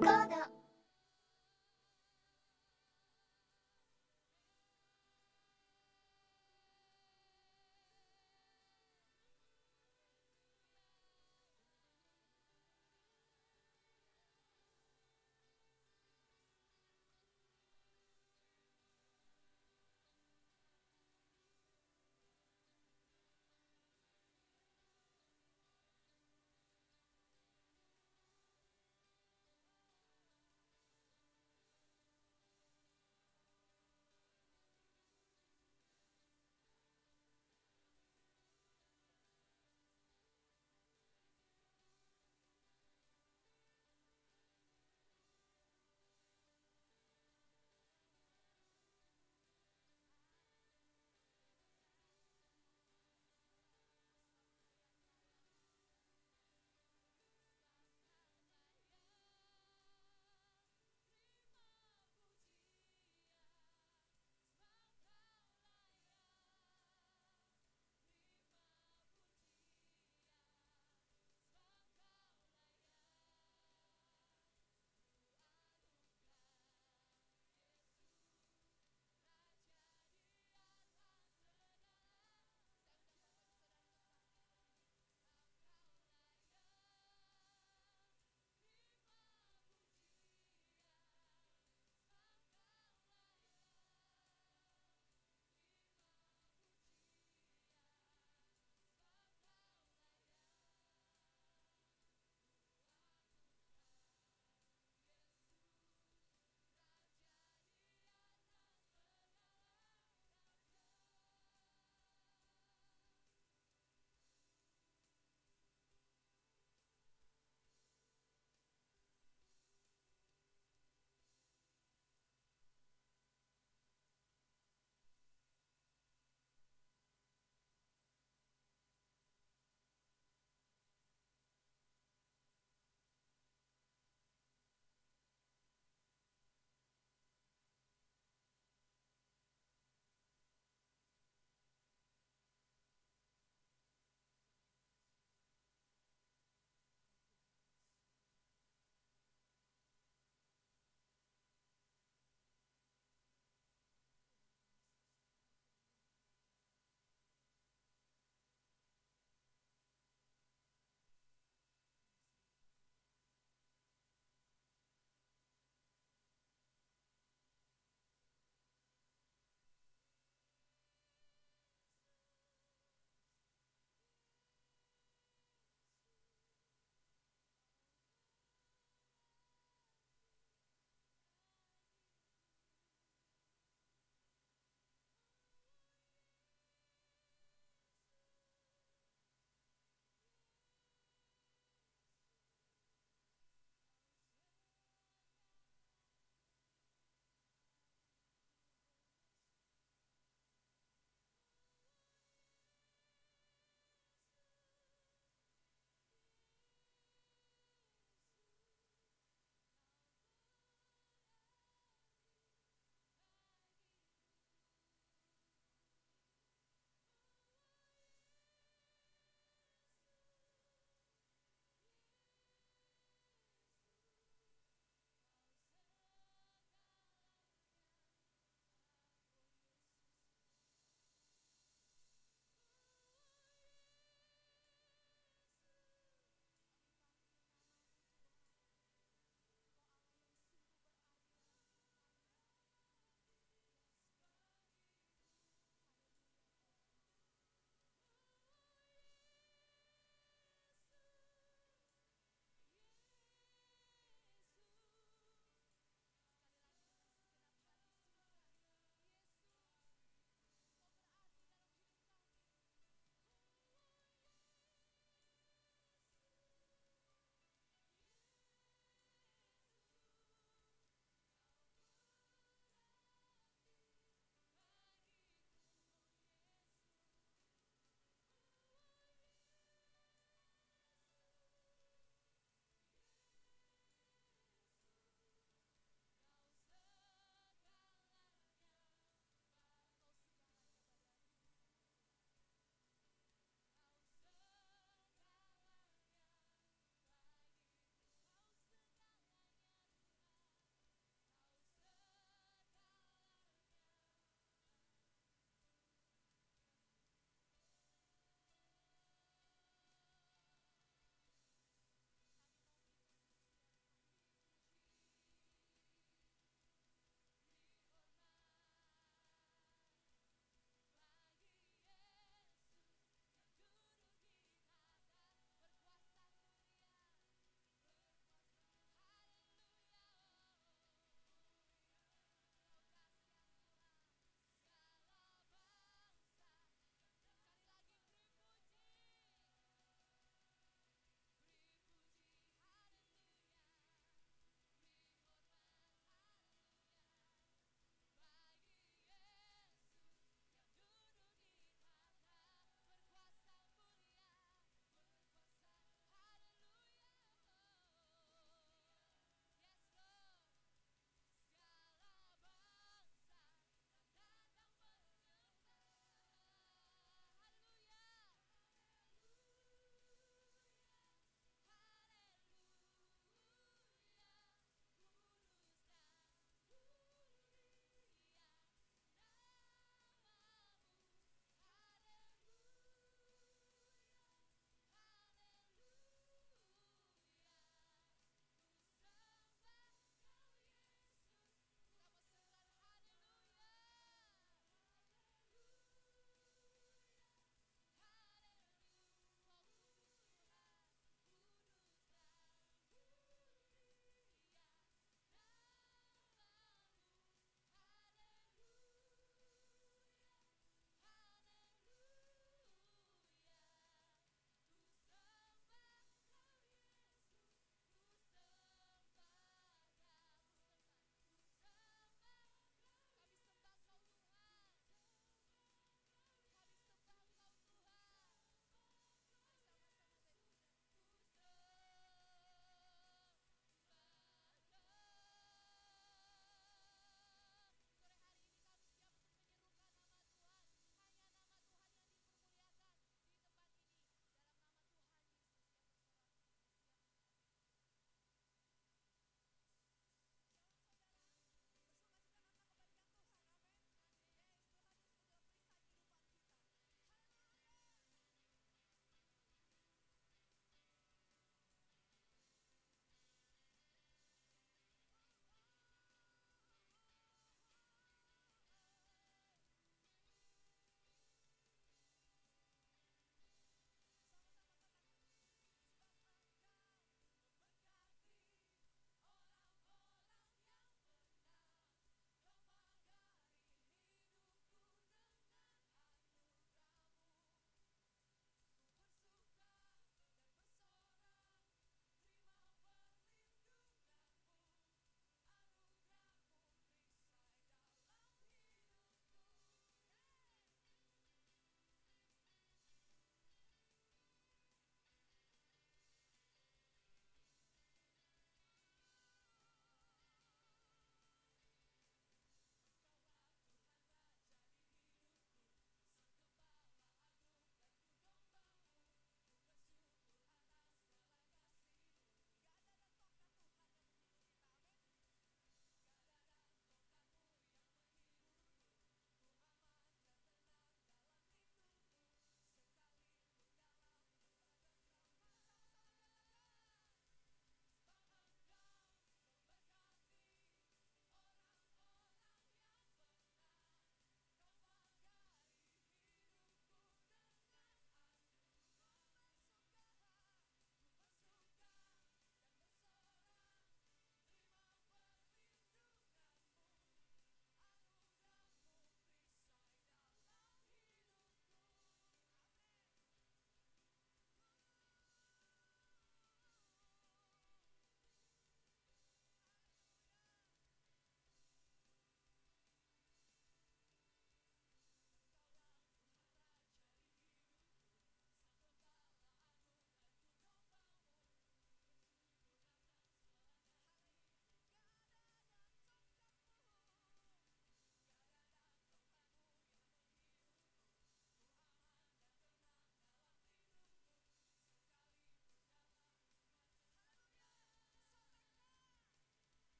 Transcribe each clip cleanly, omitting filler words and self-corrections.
コード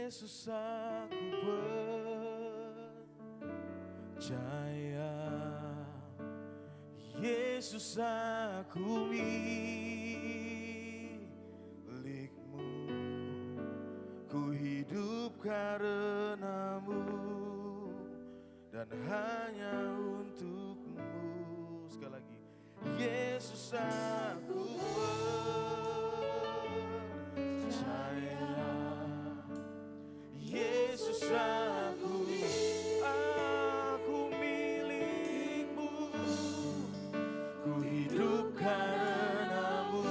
Yesus aku percaya, Yesus aku milikmu, ku hidup karenamu dan hanya untukmu. Sekali lagi, Yesus aku percaya, Yesus aku milikmu, ku hidup karenamu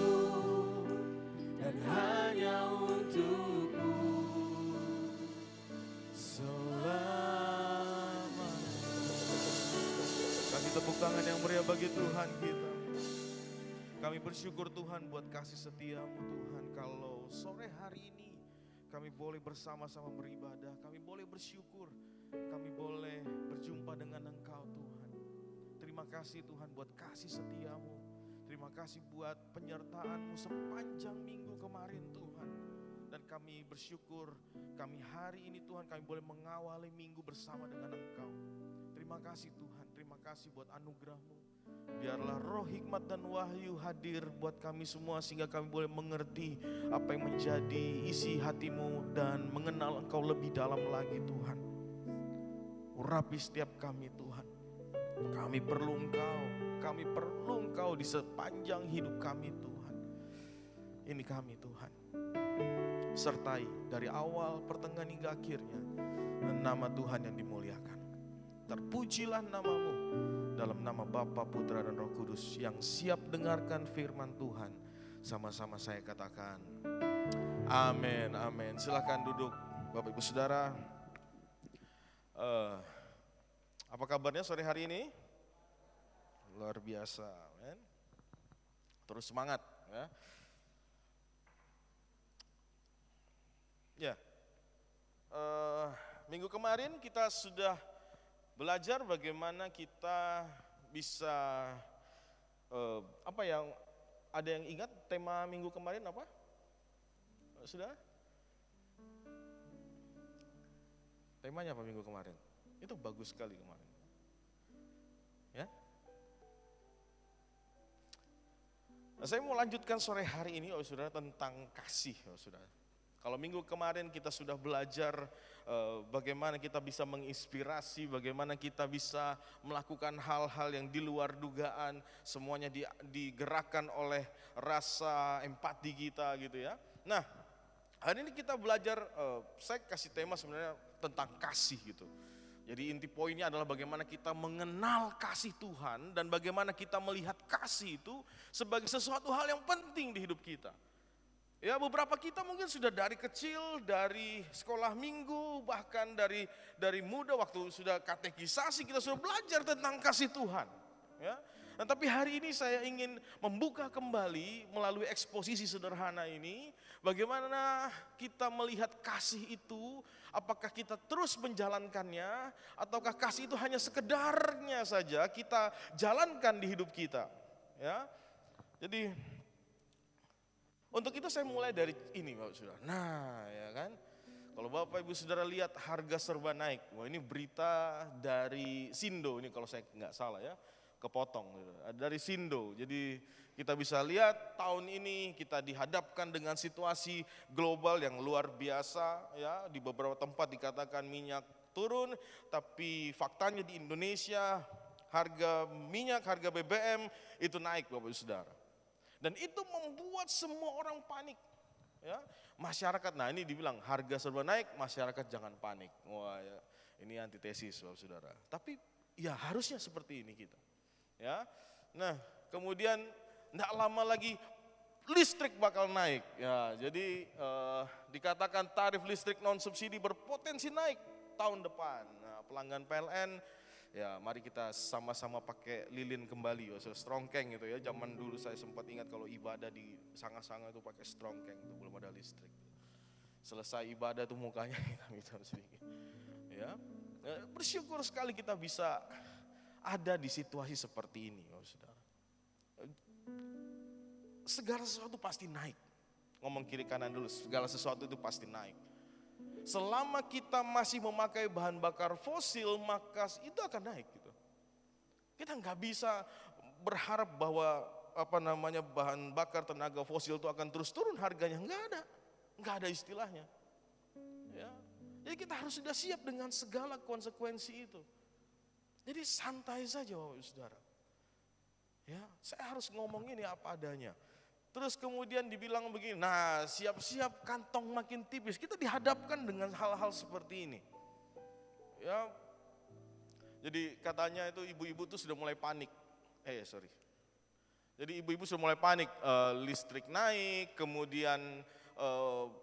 dan hanya untukmu selamanya. Kasih tepuk tangan yang meriah bagi Tuhan kita. Kami bersyukur Tuhan buat kasih setiamu Tuhan. Kalau sore hari ini kami boleh bersama-sama beribadah, kami boleh bersyukur, kami boleh berjumpa dengan Engkau Tuhan. Terima kasih Tuhan buat kasih setiamu. Terima kasih buat penyertaan-Mu sepanjang minggu kemarin Tuhan. Dan kami bersyukur, kami hari ini Tuhan, kami boleh mengawali minggu bersama dengan Engkau. Terima kasih Tuhan, terima kasih buat anugerah-Mu. Biarlah roh hikmat dan wahyu hadir buat kami semua sehingga kami boleh mengerti apa yang menjadi isi hati-Mu dan mengenal Engkau lebih dalam lagi Tuhan. Urapi setiap kami Tuhan. Kami perlu Engkau di sepanjang hidup kami Tuhan. Ini kami Tuhan. Sertai dari awal, pertengahan hingga akhirnya. Dan nama Tuhan yang dimuliakan. Terpujilah nama-Mu dalam nama Bapa, Putra dan Roh Kudus yang siap dengarkan firman Tuhan. Sama-sama saya katakan amin, amin. Silakan duduk Bapak Ibu Saudara. Apa kabarnya sore hari ini? Luar biasa, amin. Terus semangat ya. Ya, minggu kemarin kita sudah belajar bagaimana kita bisa ada yang ingat tema minggu kemarin apa? Sudah? Temanya apa minggu kemarin? Itu bagus sekali kemarin. Ya? Nah, saya mau lanjutkan sore hari ini, saudara, tentang kasih, saudara. Kalau minggu kemarin kita sudah belajar bagaimana kita bisa menginspirasi, bagaimana kita bisa melakukan hal-hal yang di luar dugaan, semuanya digerakkan oleh rasa empati kita gitu ya. Nah, hari ini kita belajar, saya kasih tema sebenarnya tentang kasih gitu. Jadi inti poinnya adalah bagaimana kita mengenal kasih Tuhan dan bagaimana kita melihat kasih itu sebagai sesuatu hal yang penting di hidup kita. Ya, beberapa kita mungkin sudah dari kecil, dari sekolah minggu, bahkan dari muda waktu sudah katekisasi kita sudah belajar tentang kasih Tuhan. Ya. Nah, tapi hari ini saya ingin membuka kembali melalui eksposisi sederhana ini, bagaimana kita melihat kasih itu, apakah kita terus menjalankannya, ataukah kasih itu hanya sekedarnya saja kita jalankan di hidup kita. Ya. Jadi untuk itu saya mulai dari ini Bapak Saudara. Nah ya kan, kalau Bapak Ibu Saudara lihat harga serba naik. Wah, ini berita dari Sindo ini kalau saya nggak salah ya, kepotong gitu. Dari Sindo. Jadi kita bisa lihat tahun ini kita dihadapkan dengan situasi global yang luar biasa ya. Di beberapa tempat dikatakan minyak turun, tapi faktanya di Indonesia harga minyak, harga BBM itu naik Bapak Ibu Saudara. Dan itu membuat semua orang panik. Ya, masyarakat, nah ini dibilang harga serba naik, masyarakat jangan panik. Wah, ya, ini antitesis Bapak Saudara. Tapi ya harusnya seperti ini kita. Ya, nah kemudian tidak lama lagi listrik bakal naik. Ya, jadi dikatakan tarif listrik non subsidi berpotensi naik tahun depan. Nah, pelanggan PLN. Ya, mari kita sama-sama pakai lilin kembali, strongkeng gitu ya. Zaman dulu saya sempat ingat kalau ibadah di sanga-sanga itu pakai strongkeng, itu belum ada listrik. Selesai ibadah tuh mukanya hitam sedikit. Ya, bersyukur sekali kita bisa ada di situasi seperti ini, saudara. Segala sesuatu pasti naik. Ngomong kiri kanan dulu, segala sesuatu itu pasti naik. Selama kita masih memakai bahan bakar fosil, maka itu akan naik gitu. Kita nggak bisa berharap bahwa bahan bakar tenaga fosil itu akan terus turun harganya, nggak ada istilahnya. Ya. Jadi kita harus sudah siap dengan segala konsekuensi itu. Jadi santai saja Bapak Saudara. Ya, saya harus ngomong ini apa adanya. Terus kemudian dibilang begini, nah siap-siap kantong makin tipis. Kita dihadapkan dengan hal-hal seperti ini. Ya, jadi katanya itu ibu-ibu tuh sudah mulai panik. Jadi ibu-ibu sudah mulai panik, listrik naik, kemudian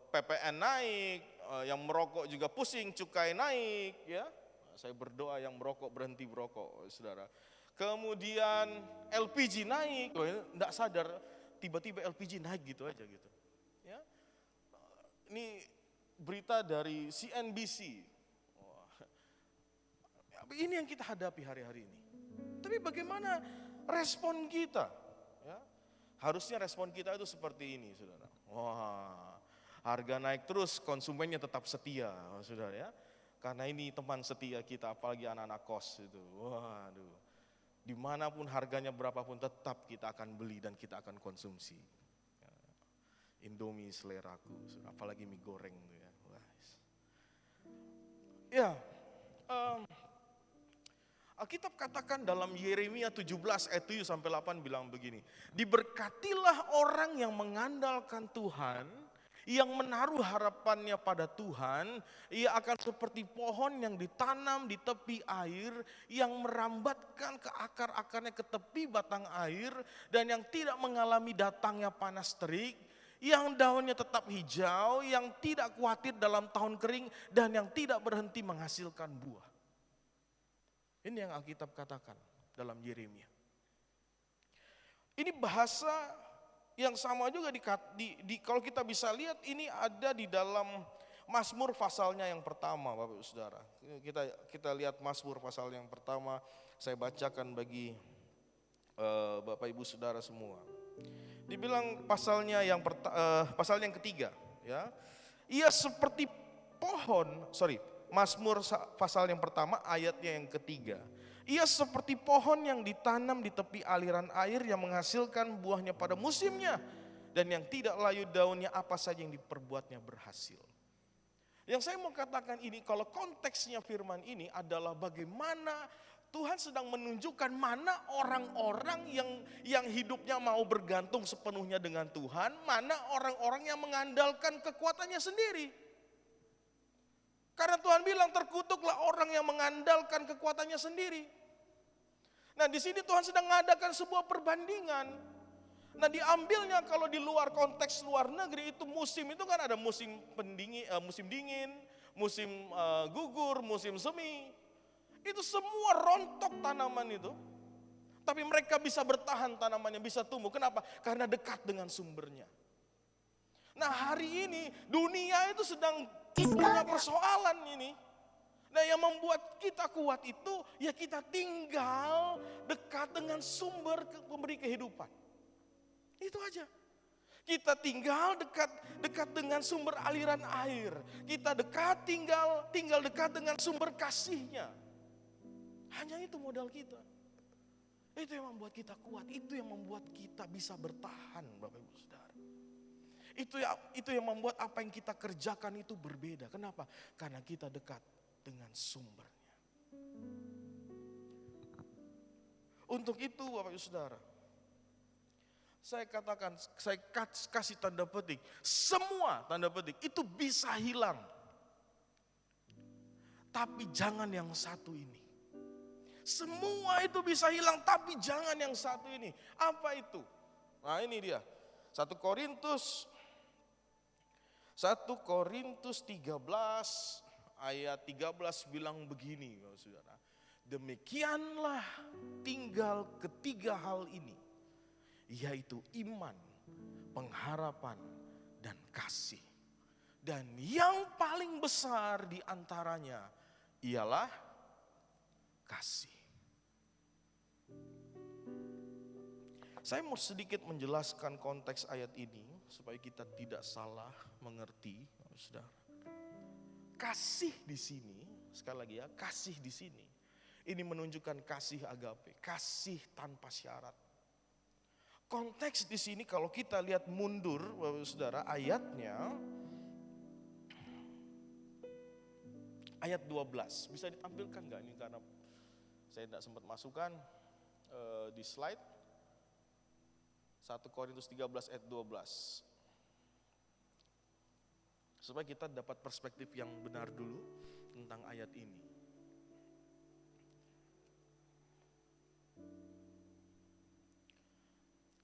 PPN naik, yang merokok juga pusing, cukai naik, ya. Saya berdoa yang merokok berhenti merokok, saudara. Kemudian LPG naik, enggak sadar tiba-tiba LPG naik gitu aja gitu. Ya. Ini berita dari CNBC. Ini yang kita hadapi hari-hari ini. Tapi bagaimana respon kita? Ya, harusnya respon kita itu seperti ini, saudara. Wah, harga naik terus, konsumennya tetap setia, saudara ya. Karena ini teman setia kita, apalagi anak-anak kos itu. Waduh, dimanapun harganya berapapun tetap kita akan beli dan kita akan konsumsi. Indomie seleraku, apalagi mie goreng tuh ya. Ya. Alkitab katakan dalam Yeremia 17 ayat 7 sampai 8 bilang begini. Diberkatilah orang yang mengandalkan Tuhan, yang menaruh harapannya pada Tuhan, ia akan seperti pohon yang ditanam di tepi air, yang merambatkan ke akar-akarnya ke tepi batang air, dan yang tidak mengalami datangnya panas terik, yang daunnya tetap hijau, yang tidak khawatir dalam tahun kering, dan yang tidak berhenti menghasilkan buah. Ini yang Alkitab katakan dalam Yeremia. Ini bahasa yang sama juga kalau kita bisa lihat ini ada di dalam Mazmur pasalnya yang pertama, Bapak Saudara. Kita lihat Mazmur pasal yang pertama, saya bacakan bagi Bapak Ibu Saudara semua. Dibilang pasal yang ketiga, ya. Ia seperti Mazmur pasal yang pertama ayatnya yang ketiga. Ia seperti pohon yang ditanam di tepi aliran air yang menghasilkan buahnya pada musimnya. Dan yang tidak layu daunnya apa saja yang diperbuatnya berhasil. Yang saya mau katakan ini, kalau konteksnya firman ini adalah bagaimana Tuhan sedang menunjukkan mana orang-orang yang hidupnya mau bergantung sepenuhnya dengan Tuhan, mana orang-orang yang mengandalkan kekuatannya sendiri. Karena Tuhan bilang terkutuklah orang yang mengandalkan kekuatannya sendiri. Nah di sini Tuhan sedang mengadakan sebuah perbandingan. Nah diambilnya kalau di luar konteks luar negeri itu musim itu kan ada musim dingin, musim gugur, musim semi. Itu semua rontok tanaman itu. Tapi mereka bisa bertahan, tanamannya bisa tumbuh. Kenapa? Karena dekat dengan sumbernya. Nah hari ini dunia itu sedang punya persoalan ini. Nah yang membuat kita kuat itu ya kita tinggal dekat dengan sumber pemberi kehidupan. Itu aja. Kita tinggal dekat dengan sumber aliran air. Kita tinggal dekat dengan sumber kasihnya. Hanya itu modal kita. Itu yang membuat kita kuat. Itu yang membuat kita bisa bertahan, Bapak Ibu Saudara. Itu yang membuat apa yang kita kerjakan itu berbeda. Kenapa? Karena kita dekat dengan sumbernya. Untuk itu Bapak Ibu Saudara, saya katakan, saya kasih tanda petik, semua tanda petik itu bisa hilang. Tapi jangan yang satu ini. Semua itu bisa hilang tapi jangan yang satu ini. Apa itu? Nah ini dia. 1 Korintus 13 ayat 13 bilang begini, Saudara. Demikianlah tinggal ketiga hal ini, yaitu iman, pengharapan, dan kasih. Dan yang paling besar di antaranya ialah kasih. Saya mau sedikit menjelaskan konteks ayat ini supaya kita tidak salah mengerti, Saudara. Kasih di sini, sekali lagi ya, kasih di sini. Ini menunjukkan kasih agape, kasih tanpa syarat. Konteks di sini kalau kita lihat mundur, Bapak Saudara, ayatnya ayat 12. Bisa ditampilkan nggak ini karena saya tidak sempat masukkan di slide. 1 Korintus 13 ayat 12. Supaya kita dapat perspektif yang benar dulu tentang ayat ini.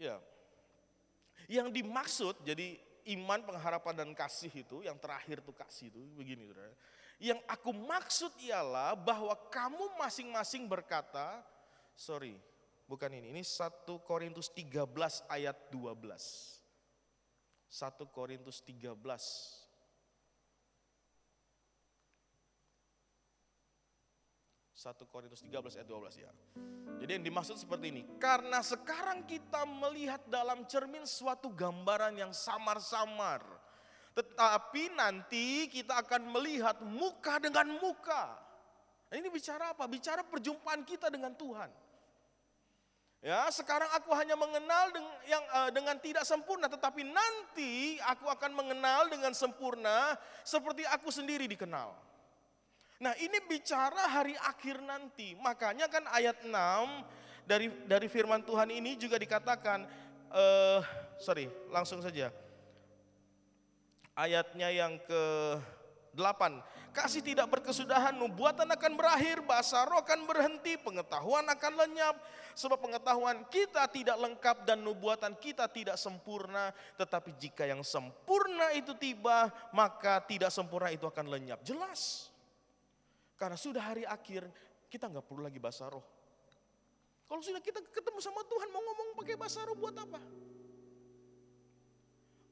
Ya. Yang dimaksud jadi iman, pengharapan dan kasih itu, yang terakhir tuh kasih itu begini, Saudara. Yang aku maksud ialah bahwa kamu masing-masing berkata, bukan ini 1 Korintus 13 ayat 12. 1 Korintus 13 1 Korintus 13 ayat 12 ya. Jadi yang dimaksud seperti ini. Karena sekarang kita melihat dalam cermin suatu gambaran yang samar-samar. Tetapi nanti kita akan melihat muka dengan muka. Nah, ini bicara apa? Bicara perjumpaan kita dengan Tuhan. Ya, sekarang aku hanya mengenal dengan tidak sempurna. Tetapi nanti aku akan mengenal dengan sempurna seperti aku sendiri dikenal. Nah, ini bicara hari akhir nanti. Makanya kan ayat 6 dari firman Tuhan ini juga dikatakan, langsung saja. Ayatnya yang ke-8. Kasih tidak berkesudahan, nubuatan akan berakhir, bahasa roh akan berhenti, pengetahuan akan lenyap. Sebab pengetahuan kita tidak lengkap dan nubuatan kita tidak sempurna. Tetapi jika yang sempurna itu tiba, maka tidak sempurna itu akan lenyap. Jelas. Karena sudah hari akhir, kita nggak perlu lagi bahasa roh. Kalau sudah kita ketemu sama Tuhan, mau ngomong pakai bahasa roh buat apa?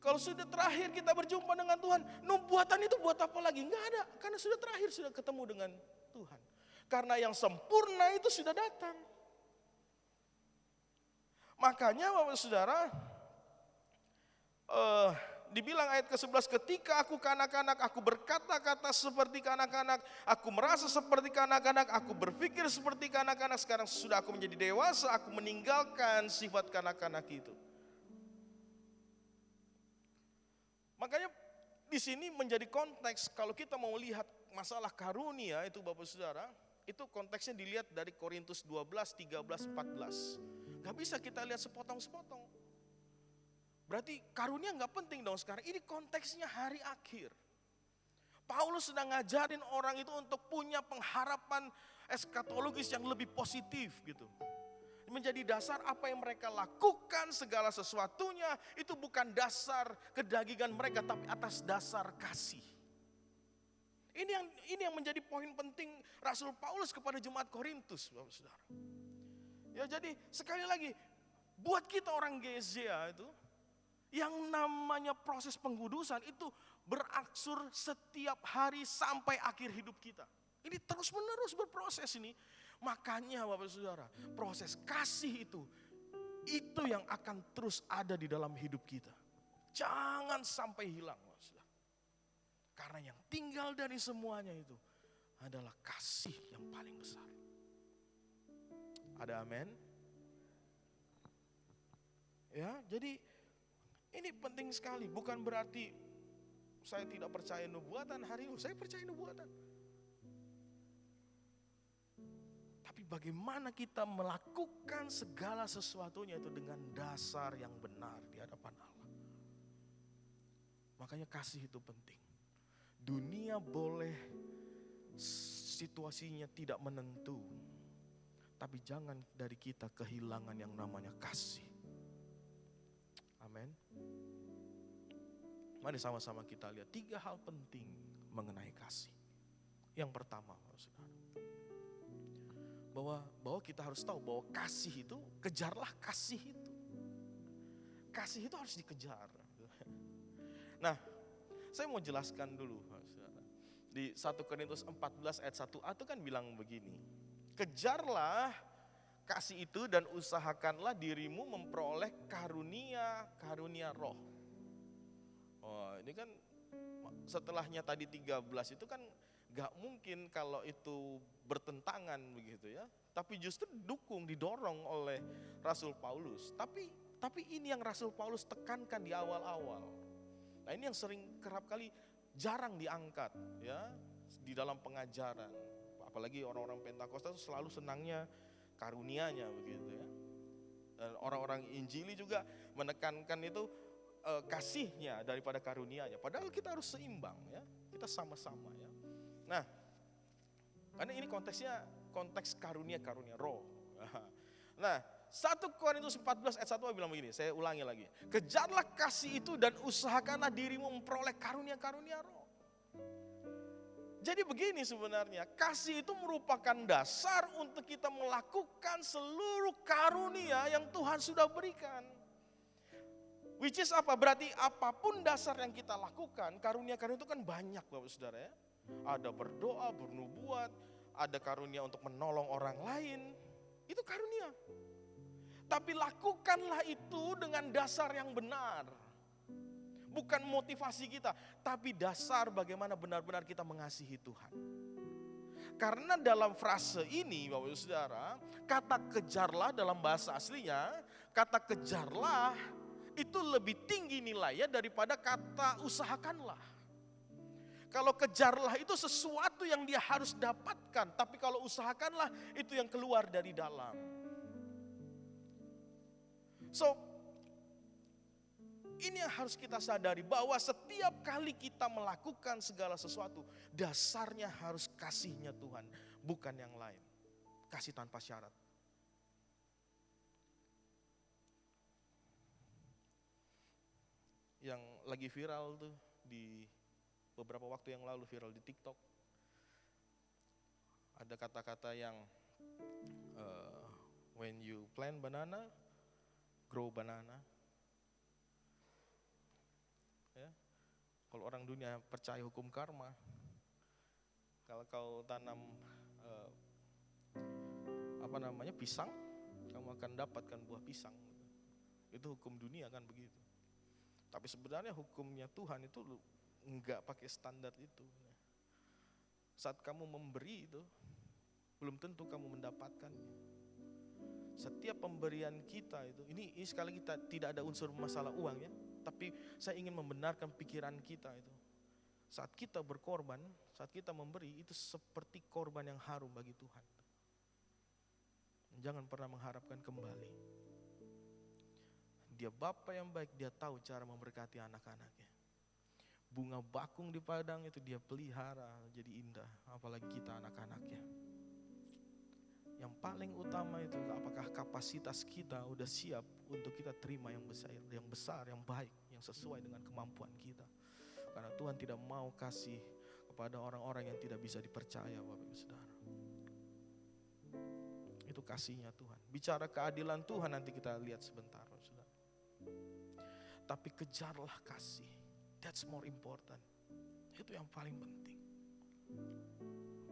Kalau sudah terakhir kita berjumpa dengan Tuhan, nubuatan itu buat apa lagi? Nggak ada, karena sudah terakhir sudah ketemu dengan Tuhan. Karena yang sempurna itu sudah datang. Makanya Bapak Saudara, dibilang ayat ke-11, ketika aku kanak-kanak, aku berkata-kata seperti kanak-kanak, aku merasa seperti kanak-kanak, aku berpikir seperti kanak-kanak. Sekarang sudah aku menjadi dewasa, aku meninggalkan sifat kanak-kanak itu. Makanya di sini menjadi konteks kalau kita mau lihat masalah karunia itu Bapak Saudara, itu konteksnya dilihat dari Korintus 12, 13, 14. Gak bisa kita lihat sepotong-sepotong. Berarti karunia gak penting dong sekarang, ini konteksnya hari akhir. Paulus sedang ngajarin orang itu untuk punya pengharapan eskatologis yang lebih positif gitu. Menjadi dasar apa yang mereka lakukan, segala sesuatunya itu bukan dasar kedagingan mereka, tapi atas dasar kasih. Ini yang menjadi poin penting Rasul Paulus kepada jemaat Korintus, Bapak Saudara. Ya, jadi sekali lagi, buat kita orang GSJA itu, yang namanya proses pengkudusan itu beraksur setiap hari sampai akhir hidup kita. Ini terus menerus berproses ini. Makanya Bapak Saudara, proses kasih itu yang akan terus ada di dalam hidup kita. Jangan sampai hilang Bapak Saudara. Karena yang tinggal dari semuanya itu adalah kasih yang paling besar. Ada amin? Ya, jadi ini penting sekali, bukan berarti saya tidak percaya nubuatan hari ini, saya percaya nubuatan. Tapi bagaimana kita melakukan segala sesuatunya itu dengan dasar yang benar di hadapan Allah. Makanya kasih itu penting. Dunia boleh situasinya tidak menentu, tapi jangan dari kita kehilangan yang namanya kasih. Amin. Mari sama-sama kita lihat 3 hal penting mengenai kasih. Yang pertama, saudara, bahwa kita harus tahu bahwa kasih itu, kejarlah kasih itu. Kasih itu harus dikejar. Nah, saya mau jelaskan dulu, saudara. Di 1 Korintus 14 ayat 1a itu kan bilang begini. Kejarlah kasih itu dan usahakanlah dirimu memperoleh karunia roh. Oh, ini kan Setelahnya tadi 13 itu kan gak mungkin kalau itu bertentangan begitu ya. Tapi justru didorong oleh Rasul Paulus. Tapi ini yang Rasul Paulus tekankan di awal-awal. Nah ini yang kerap kali jarang diangkat ya di dalam pengajaran. Apalagi orang-orang Pentakosta itu selalu senangnya karunianya begitu ya. Dan orang-orang Injili juga menekankan itu kasihnya daripada karunianya. Padahal kita harus seimbang ya, kita sama-sama ya. Nah, karena ini konteks karunia roh. Nah, 1 Korintus 14 ayat 1 bilang begini, saya ulangi lagi. Kejarlah kasih itu dan usahakanlah dirimu memperoleh karunia roh. Jadi begini sebenarnya, kasih itu merupakan dasar untuk kita melakukan seluruh karunia yang Tuhan sudah berikan. Which is apa? Berarti apapun dasar yang kita lakukan, karunia-karunia itu kan banyak Bapak Saudara ya. Ada berdoa, bernubuat, ada karunia untuk menolong orang lain, itu karunia. Tapi lakukanlah itu dengan dasar yang benar. Bukan motivasi kita, tapi dasar bagaimana benar-benar kita mengasihi Tuhan. Karena dalam frase ini Bapak Saudara, kata kejarlah dalam bahasa aslinya, kata kejarlah itu lebih tinggi nilainya daripada kata usahakanlah. Kalau kejarlah itu sesuatu yang dia harus dapatkan, tapi kalau usahakanlah itu yang keluar dari dalam. So, ini yang harus kita sadari bahwa setiap kali kita melakukan segala sesuatu, dasarnya harus kasihnya Tuhan, bukan yang lain. Kasih tanpa syarat. Yang lagi viral tuh di beberapa waktu yang lalu viral di TikTok. Ada kata-kata yang when you plant banana, grow banana. Ya. Kalau orang dunia percaya hukum karma, kalau kau tanam pisang, kamu akan dapatkan buah pisang. Itu hukum dunia kan begitu. Tapi sebenarnya hukumnya Tuhan itu enggak pakai standar itu. Saat kamu memberi itu, belum tentu kamu mendapatkannya. Setiap pemberian kita itu, ini sekali kita tidak ada unsur masalah uang ya, tapi saya ingin membenarkan pikiran kita itu. Saat kita berkorban, saat kita memberi, itu seperti korban yang harum bagi Tuhan. Jangan pernah mengharapkan kembali. Dia Bapa yang baik, dia tahu cara memberkati anak-anaknya. Bunga bakung di padang itu dia pelihara jadi indah, apalagi kita anak-anaknya. Yang paling utama itu apakah kapasitas kita udah siap untuk kita terima yang besar, yang baik, yang sesuai dengan kemampuan kita. Karena Tuhan tidak mau kasih kepada orang-orang yang tidak bisa dipercaya, Bapak Ibu Saudara. Itu kasihnya Tuhan. Bicara keadilan Tuhan nanti kita lihat sebentar, Bapak Saudara. Tapi kejarlah kasih. That's more important. Itu yang paling penting.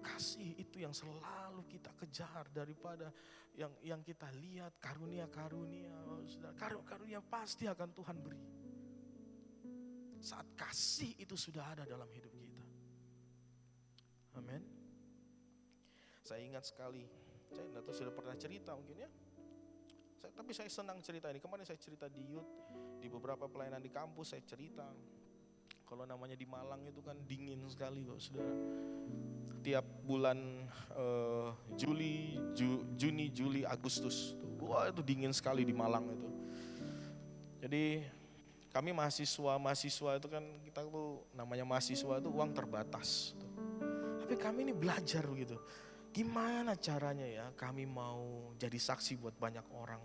Kasih itu yang selalu kita kejar daripada yang kita lihat karunia-karunia. Karunia pasti akan Tuhan beri. Saat kasih itu sudah ada dalam hidup kita. Amin. Saya ingat sekali, saya tidak tahu sudah pernah cerita mungkin ya. Tapi saya senang cerita ini. Kemarin saya cerita di youth, di beberapa pelayanan di kampus saya cerita. Kalau namanya di Malang itu kan dingin sekali kok saudara. Tiap bulan Juni, Juli, Agustus. Wah itu dingin sekali di Malang itu. Jadi kami mahasiswa itu kan kita tuh namanya mahasiswa itu uang terbatas. Tapi kami ini belajar gitu. Gimana caranya ya kami mau jadi saksi buat banyak orang.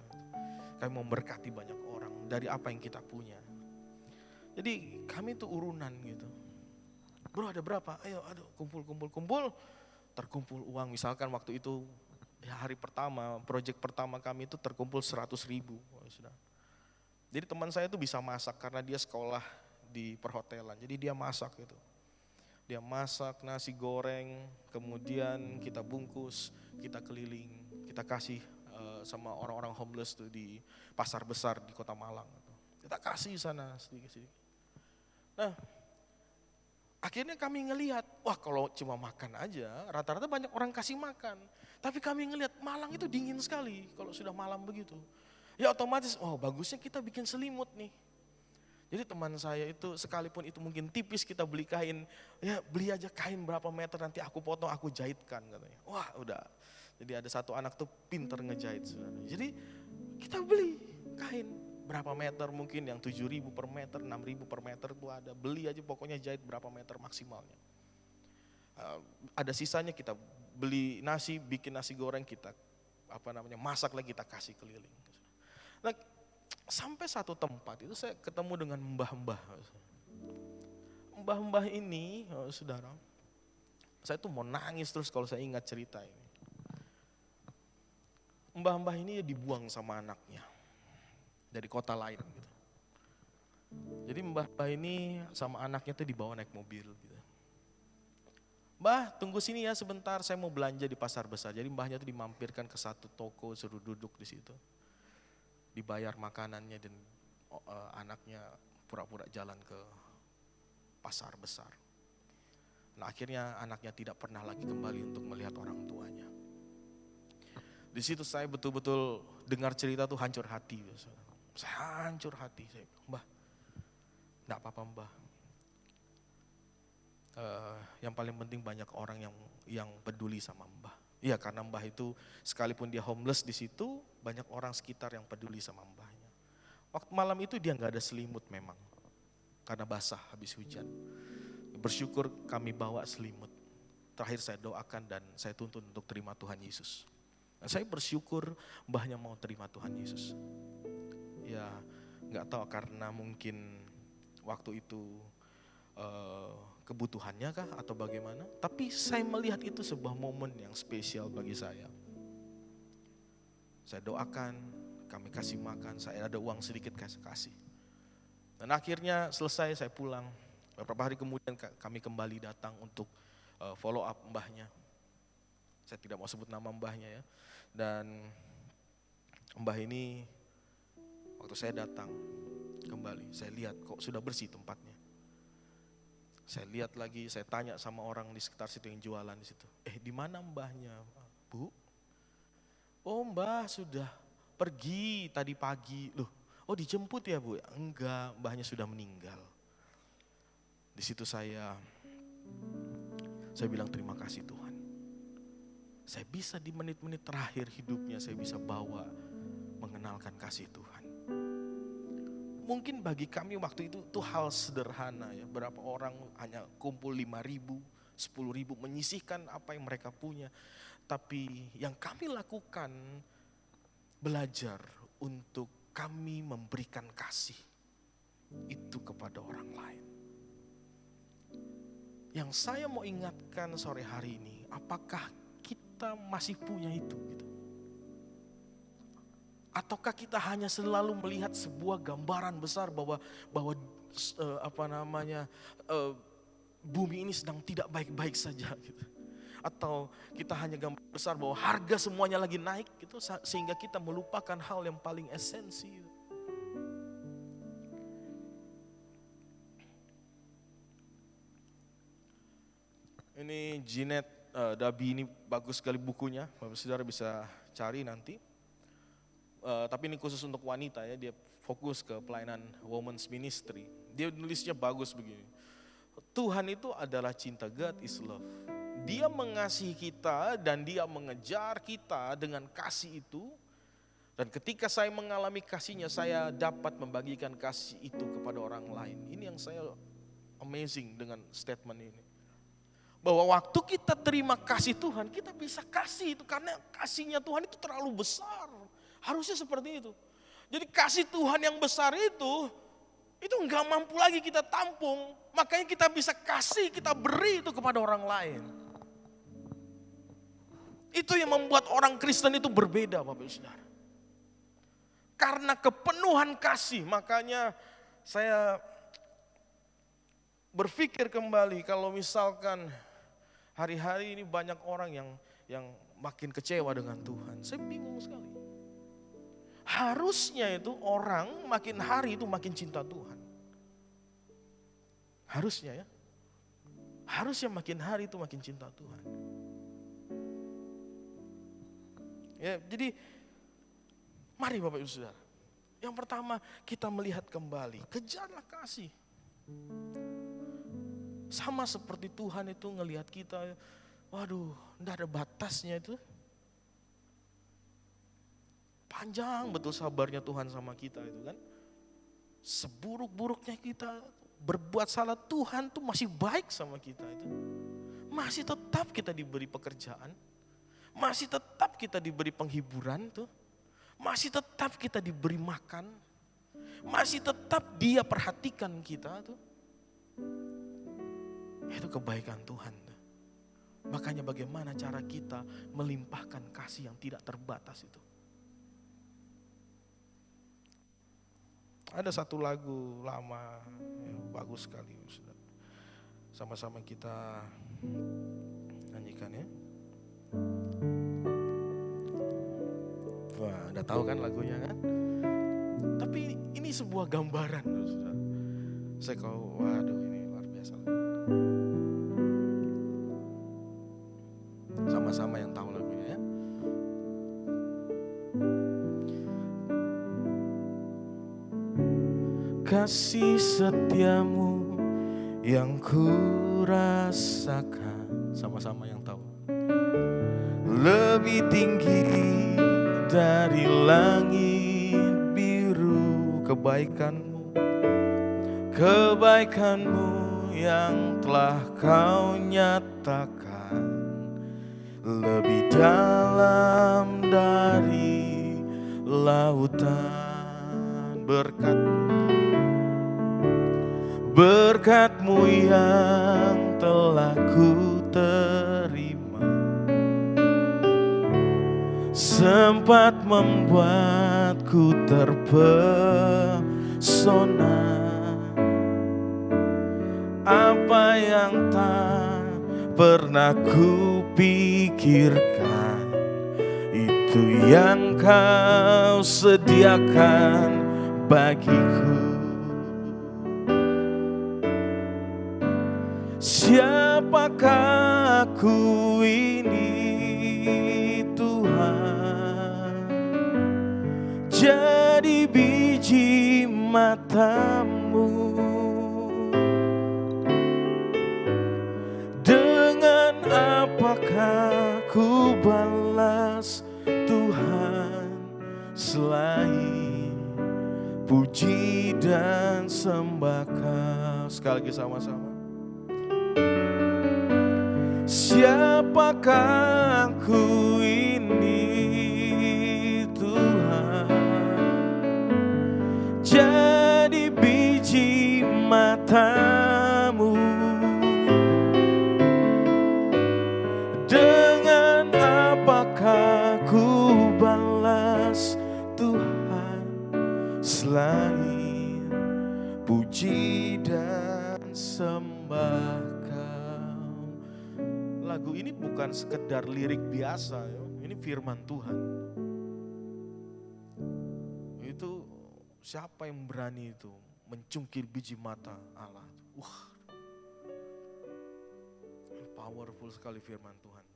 Kami mau memberkati banyak orang dari apa yang kita punya. Jadi kami tuh urunan gitu. Bro ada berapa? Ayo kumpul. Terkumpul uang misalkan waktu itu ya hari pertama, proyek pertama kami itu terkumpul 100.000. Jadi teman saya tuh bisa masak karena dia sekolah di perhotelan. Jadi dia masak gitu. Dia masak nasi goreng, kemudian kita bungkus, kita keliling, kita kasih sama orang-orang homeless tuh di pasar besar di Kota Malang. Kita kasih sana sedikit-sedikit. Nah, Akhirnya kami ngelihat, wah kalau cuma makan aja, rata-rata banyak orang kasih makan. Tapi kami ngelihat Malang itu dingin sekali kalau sudah malam begitu. Ya otomatis, oh bagusnya kita bikin selimut nih. Jadi teman saya itu sekalipun itu mungkin tipis kita beli kain, ya beli aja kain berapa meter nanti aku potong, aku jahitkan katanya. Wah udah, jadi ada satu anak tuh pinter ngejahit. Saudara. Jadi kita beli kain berapa meter mungkin yang 7.000 per meter, 6.000 per meter itu ada. Beli aja pokoknya jahit berapa meter maksimalnya. Ada sisanya kita beli nasi, bikin nasi goreng kita masak lagi kita kasih keliling. Nah, sampai satu tempat itu saya ketemu dengan mbah-mbah. Mbah-mbah ini, saudara, saya tuh mau nangis terus kalau saya ingat cerita ini. Mbah-mbah ini dibuang sama anaknya dari kota lain gitu. Jadi mbah-mbah ini sama anaknya tuh dibawa naik mobil gitu. Mbah tunggu sini ya sebentar, saya mau belanja di pasar besar. Jadi mbahnya tuh dimampirkan ke satu toko, suruh duduk di situ. Dibayar makanannya dan anaknya pura-pura jalan ke pasar besar. Nah akhirnya anaknya tidak pernah lagi kembali untuk melihat orang tuanya. Di situ saya betul-betul dengar cerita tuh hancur hati. Saya hancur hati, saya bilang, Mbah, enggak apa-apa Mbah. Yang paling penting banyak orang yang peduli sama Mbah. Iya karena Mbah itu sekalipun dia homeless di situ, banyak orang sekitar yang peduli sama Mbahnya. Waktu malam itu dia nggak ada selimut memang, karena basah habis hujan. Bersyukur kami bawa selimut. Terakhir saya doakan dan saya tuntun untuk terima Tuhan Yesus. Dan saya bersyukur Mbahnya mau terima Tuhan Yesus. Ya nggak tahu karena mungkin waktu itu kebutuhannya kah atau bagaimana. Tapi saya melihat itu sebuah momen yang spesial bagi saya. Saya doakan, kami kasih makan, saya ada uang sedikit kasih. Dan akhirnya selesai saya pulang. Beberapa hari kemudian kami kembali datang untuk follow up mbahnya. Saya tidak mau sebut nama mbahnya ya. Dan mbah ini waktu saya datang kembali, saya lihat kok sudah bersih tempatnya. Saya lihat lagi, saya tanya sama orang di sekitar situ yang jualan di situ. Di mana mbahnya, Bu? Oh mbah sudah pergi tadi pagi. Loh, oh dijemput ya Bu? Enggak, mbahnya sudah meninggal. Di situ saya bilang terima kasih Tuhan. Saya bisa di menit-menit terakhir hidupnya saya bisa bawa mengenalkan kasih Tuhan. Mungkin bagi kami waktu itu hal sederhana ya. Berapa orang hanya kumpul 5.000, 10.000 menyisihkan apa yang mereka punya. Tapi yang kami lakukan belajar untuk kami memberikan kasih itu kepada orang lain. Yang saya mau ingatkan sore hari ini, apakah kita masih punya itu gitu? Ataukah kita hanya selalu melihat sebuah gambaran besar bahwa bumi ini sedang tidak baik-baik saja gitu. Atau kita hanya gambar besar bahwa harga semuanya lagi naik gitu sehingga kita melupakan hal yang paling esensi. Ini Jeanette Dabi ini bagus sekali bukunya, Bapak Saudara bisa cari nanti. Tapi ini khusus untuk wanita ya, dia fokus ke pelayanan women's ministry. Dia nulisnya bagus begini. Tuhan itu adalah cinta, God is love. Dia mengasihi kita dan dia mengejar kita dengan kasih itu. Dan ketika saya mengalami kasihnya, saya dapat membagikan kasih itu kepada orang lain. Ini yang saya amazing dengan statement ini. Bahwa waktu kita terima kasih Tuhan, kita bisa kasih itu karena kasihnya Tuhan itu terlalu besar. Harusnya seperti itu. Jadi kasih Tuhan yang besar itu enggak mampu lagi kita tampung. Makanya kita bisa kasih, kita beri itu kepada orang lain. Itu yang membuat orang Kristen itu berbeda Bapak Ibu Saudara. Karena kepenuhan kasih, makanya saya berpikir kembali kalau misalkan hari-hari ini banyak orang yang makin kecewa dengan Tuhan. Saya bingung sekali. Harusnya itu orang makin hari itu makin cinta Tuhan. Harusnya ya. Harusnya makin hari itu makin cinta Tuhan. Ya, jadi mari Bapak Ibu Saudara. Yang pertama kita melihat kembali, kejarlah kasih. Sama seperti Tuhan itu ngelihat kita, waduh, enggak ada batasnya itu. Panjang betul sabarnya Tuhan sama kita itu kan. Seburuk-buruknya kita berbuat salah, Tuhan tuh masih baik sama kita itu. Masih tetap kita diberi pekerjaan. Masih tetap kita diberi penghiburan tuh. Masih tetap kita diberi makan. Masih tetap Dia perhatikan kita tuh. Itu kebaikan Tuhan tuh. Makanya bagaimana cara kita melimpahkan kasih yang tidak terbatas itu. Ada satu lagu lama, ya, bagus sekali. Sama-sama kita nyanyikan ya. Wah, udah tahu kan lagunya kan? Tapi ini sebuah gambaran, saudara. Saya kau, waduh ini luar biasa. Sama-sama yang tahu lagunya ya. Kasih setiamu yang ku rasakan, sama-sama yang tahu. Lebih tinggi dari langit biru, kebaikanmu, kebaikanmu yang telah kau nyatakan, lebih dalam dari lautan. Berkat-Mu yang telah ku terima, sempat membuatku terpesona. Apa yang tak pernah ku pikirkan, itu yang Kau sediakan bagiku. Siapakah aku ini Tuhan, jadi biji mata-Mu. Dengan apakah ku balas Tuhan, selain puji dan sembah Kau. Sekali lagi sama-sama. Siapakah aku ini Tuhan, jadi biji mata-Mu. Dengan apakah ku balas Tuhan, selain puji dan sembah Kau. Lagu ini bukan sekedar lirik biasa, ini firman Tuhan. Itu siapa yang berani itu mencungkil biji mata Allah? Wah, powerful sekali firman Tuhan.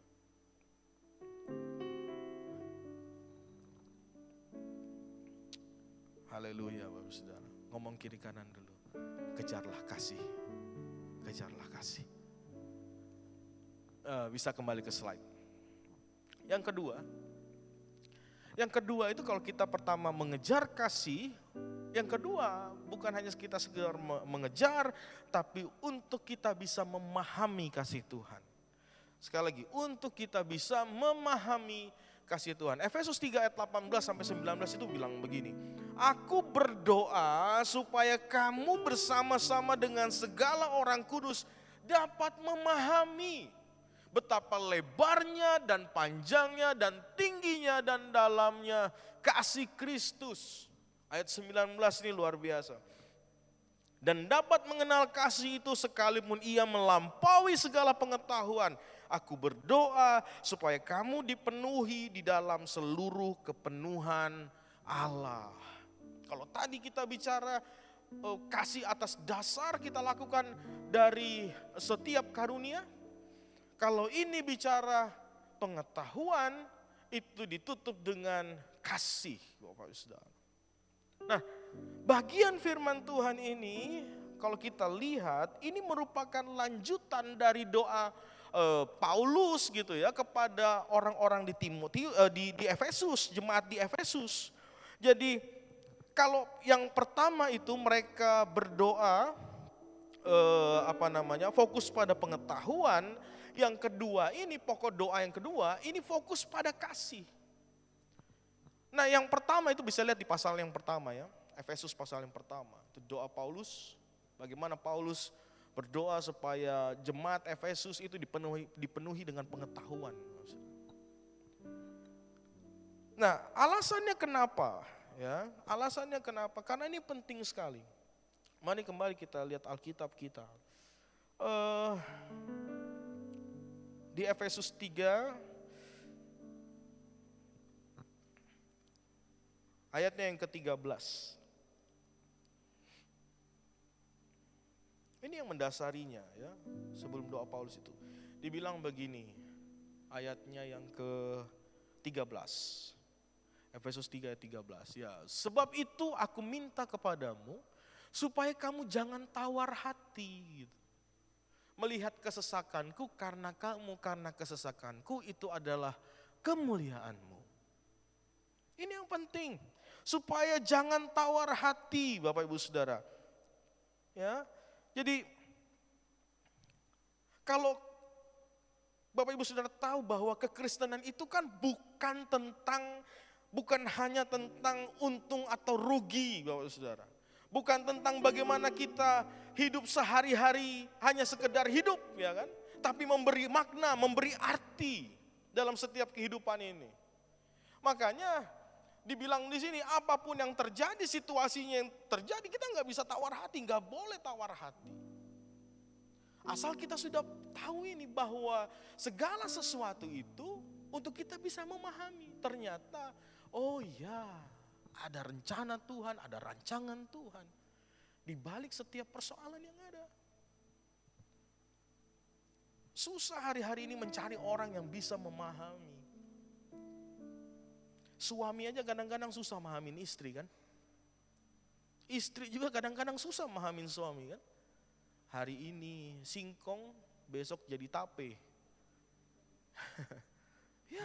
Haleluya Bapak Saudara. Ngomong kiri kanan dulu. Kejarlah kasih. Kejarlah kasih. Bisa kembali ke slide. Yang kedua itu kalau kita pertama mengejar kasih, yang kedua bukan hanya kita sekedar mengejar, tapi untuk kita bisa memahami kasih Tuhan. Sekali lagi, untuk kita bisa memahami kasih Tuhan. Efesus 3 ayat 18-19 itu bilang begini. Aku berdoa supaya kamu bersama-sama dengan segala orang kudus dapat memahami betapa lebarnya dan panjangnya dan tingginya dan dalamnya kasih Kristus. Ayat 19 ini luar biasa. Dan dapat mengenal kasih itu sekalipun ia melampaui segala pengetahuan. Aku berdoa supaya kamu dipenuhi di dalam seluruh kepenuhan Allah. Kalau tadi kita bicara kasih atas dasar kita lakukan dari setiap karunia. Kalau ini bicara pengetahuan, itu ditutup dengan kasih, Bapak Saudara. Nah, bagian firman Tuhan ini, kalau kita lihat, ini merupakan lanjutan dari doa Paulus gitu ya kepada orang-orang di di Efesus, jemaat di Efesus. Jadi kalau yang pertama itu mereka berdoa fokus pada pengetahuan. Yang kedua ini pokok doa yang kedua ini fokus pada kasih. Nah, yang pertama itu bisa lihat di pasal yang pertama ya, Efesus pasal yang pertama. Itu doa Paulus, bagaimana Paulus berdoa supaya jemaat Efesus itu dipenuhi dengan pengetahuan. Nah, alasannya kenapa? Ya, alasannya kenapa? Karena ini penting sekali. Mari kembali kita lihat Alkitab kita. Di Efesus 3 ayatnya yang ke-13. Ini yang mendasarinya ya, sebelum doa Paulus itu. Dibilang begini, ayatnya yang ke-13. Efesus 3 ayat 13. Ya, sebab itu aku minta kepadamu supaya kamu jangan tawar hati gitu. Melihat kesesakanku karena kesesakanku itu adalah kemuliaanmu. Ini yang penting, supaya jangan tawar hati Bapak Ibu Saudara. Ya, jadi kalau Bapak Ibu Saudara tahu bahwa kekristenan itu kan bukan hanya tentang untung atau rugi Bapak Ibu Saudara. Bukan tentang bagaimana kita hidup sehari-hari hanya sekedar hidup ya kan. Tapi memberi makna, memberi arti dalam setiap kehidupan ini. Makanya dibilang di sini apapun yang terjadi, situasinya yang terjadi, kita nggak bisa tawar hati, nggak boleh tawar hati. Asal kita sudah tahu ini bahwa segala sesuatu itu untuk kita bisa memahami. Ternyata, oh ya, ada rencana Tuhan, ada rancangan Tuhan di balik setiap persoalan yang ada. Susah hari-hari ini mencari orang yang bisa memahami. Suami aja kadang-kadang susah memahamin istri kan. Istri juga kadang-kadang susah memahamin suami kan. Hari ini singkong, besok jadi tape. Ya,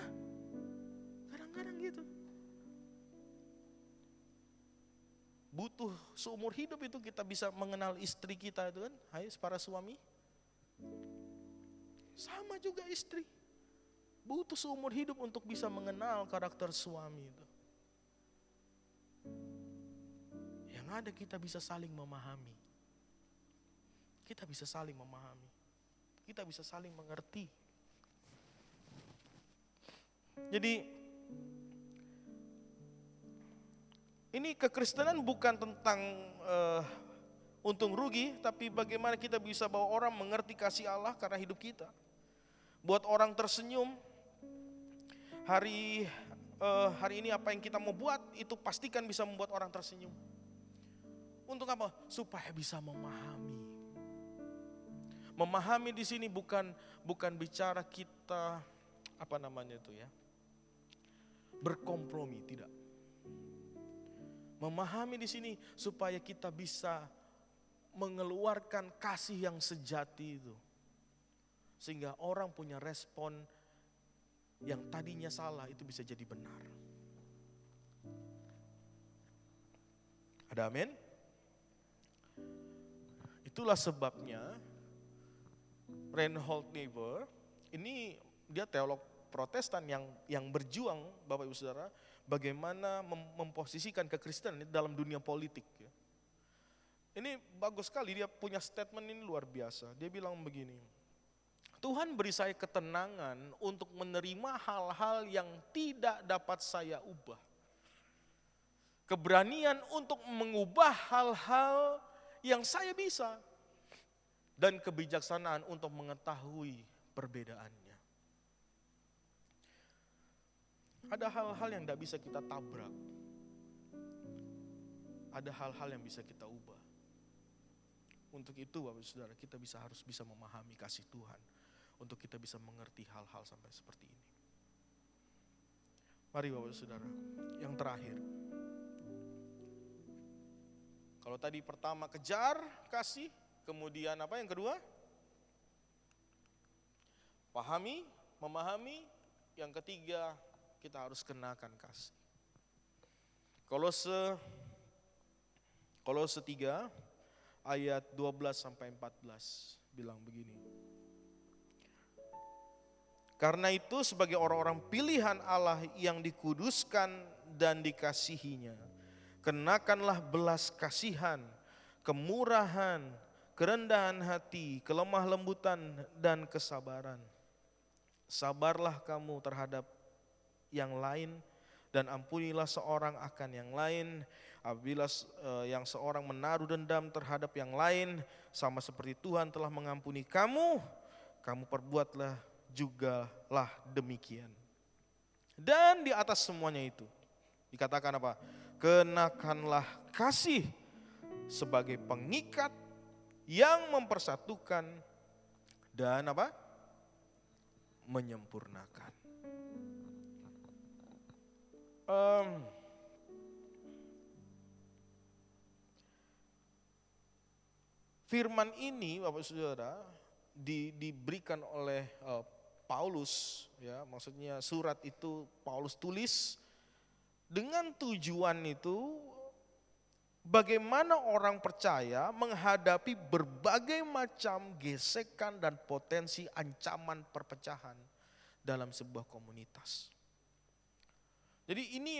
kadang-kadang gitu. Butuh seumur hidup itu kita bisa mengenal istri kita itu kan. Hai para suami. Sama juga istri. Butuh seumur hidup untuk bisa mengenal karakter suami itu. Yang ada kita bisa saling memahami. Kita bisa saling memahami. Kita bisa saling mengerti. Jadi ini kekristenan bukan tentang untung rugi, tapi bagaimana kita bisa bawa orang mengerti kasih Allah karena hidup kita. Buat orang tersenyum, hari ini apa yang kita mau buat, itu pastikan bisa membuat orang tersenyum. Untuk apa? Supaya bisa memahami. Memahami di sini bukan bicara kita, berkompromi, tidak. Memahami di sini supaya kita bisa mengeluarkan kasih yang sejati itu. Sehingga orang punya respon yang tadinya salah itu bisa jadi benar. Ada amin? Itulah sebabnya Reinhold Niebuhr, ini dia teolog Protestan yang berjuang Bapak Ibu Saudara, bagaimana memposisikan kekristenan dalam dunia politik. Ini bagus sekali, dia punya statement ini luar biasa. Dia bilang begini, Tuhan beri saya ketenangan untuk menerima hal-hal yang tidak dapat saya ubah. Keberanian untuk mengubah hal-hal yang saya bisa. Dan kebijaksanaan untuk mengetahui perbedaannya. Ada hal-hal yang tidak bisa kita tabrak. Ada hal-hal yang bisa kita ubah. Untuk itu Bapak Saudara, kita harus bisa memahami kasih Tuhan. Untuk kita bisa mengerti hal-hal sampai seperti ini. Mari Bapak Saudara, yang terakhir. Kalau tadi pertama kejar kasih, kemudian apa yang kedua? Pahami, memahami, yang ketiga kita harus kenakan kasih. Kolose 3 ayat 12 sampai 14 bilang begini. Karena itu sebagai orang-orang pilihan Allah yang dikuduskan dan dikasihinya, kenakanlah belas kasihan, kemurahan, kerendahan hati, kelemah lembutan dan kesabaran. Sabarlah kamu terhadap yang lain dan ampunilah seorang akan yang lain. Apabila yang seorang menaruh dendam terhadap yang lain, sama seperti Tuhan telah mengampuni kamu, kamu perbuatlah jugalah demikian. Dan di atas semuanya itu dikatakan apa? Kenakanlah kasih sebagai pengikat yang mempersatukan dan apa? Menyempurnakan. Firman ini Bapak Saudara diberikan oleh Paulus, ya, maksudnya surat itu Paulus tulis dengan tujuan itu bagaimana orang percaya menghadapi berbagai macam gesekan dan potensi ancaman perpecahan dalam sebuah komunitas. Jadi ini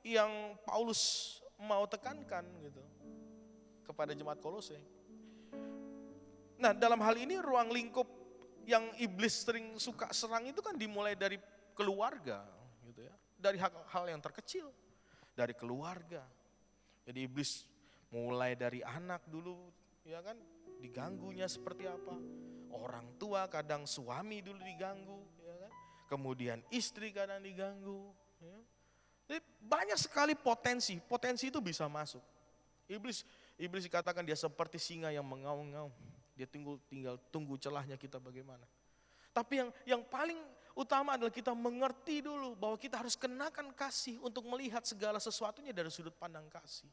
yang Paulus mau tekankan gitu kepada jemaat Kolose. Nah, dalam hal ini ruang lingkup yang iblis sering suka serang itu kan dimulai dari keluarga gitu ya. Dari hal yang terkecil, dari keluarga. Jadi iblis mulai dari anak dulu ya kan, diganggunya seperti apa? Orang tua kadang suami dulu diganggu ya kan. Kemudian istri kadang diganggu ya. Jadi banyak sekali potensi itu bisa masuk. Iblis dikatakan dia seperti singa yang mengaum-ngaum. Dia tinggal tunggu celahnya kita bagaimana. Tapi yang paling utama adalah kita mengerti dulu bahwa kita harus kenakan kasih untuk melihat segala sesuatunya dari sudut pandang kasih.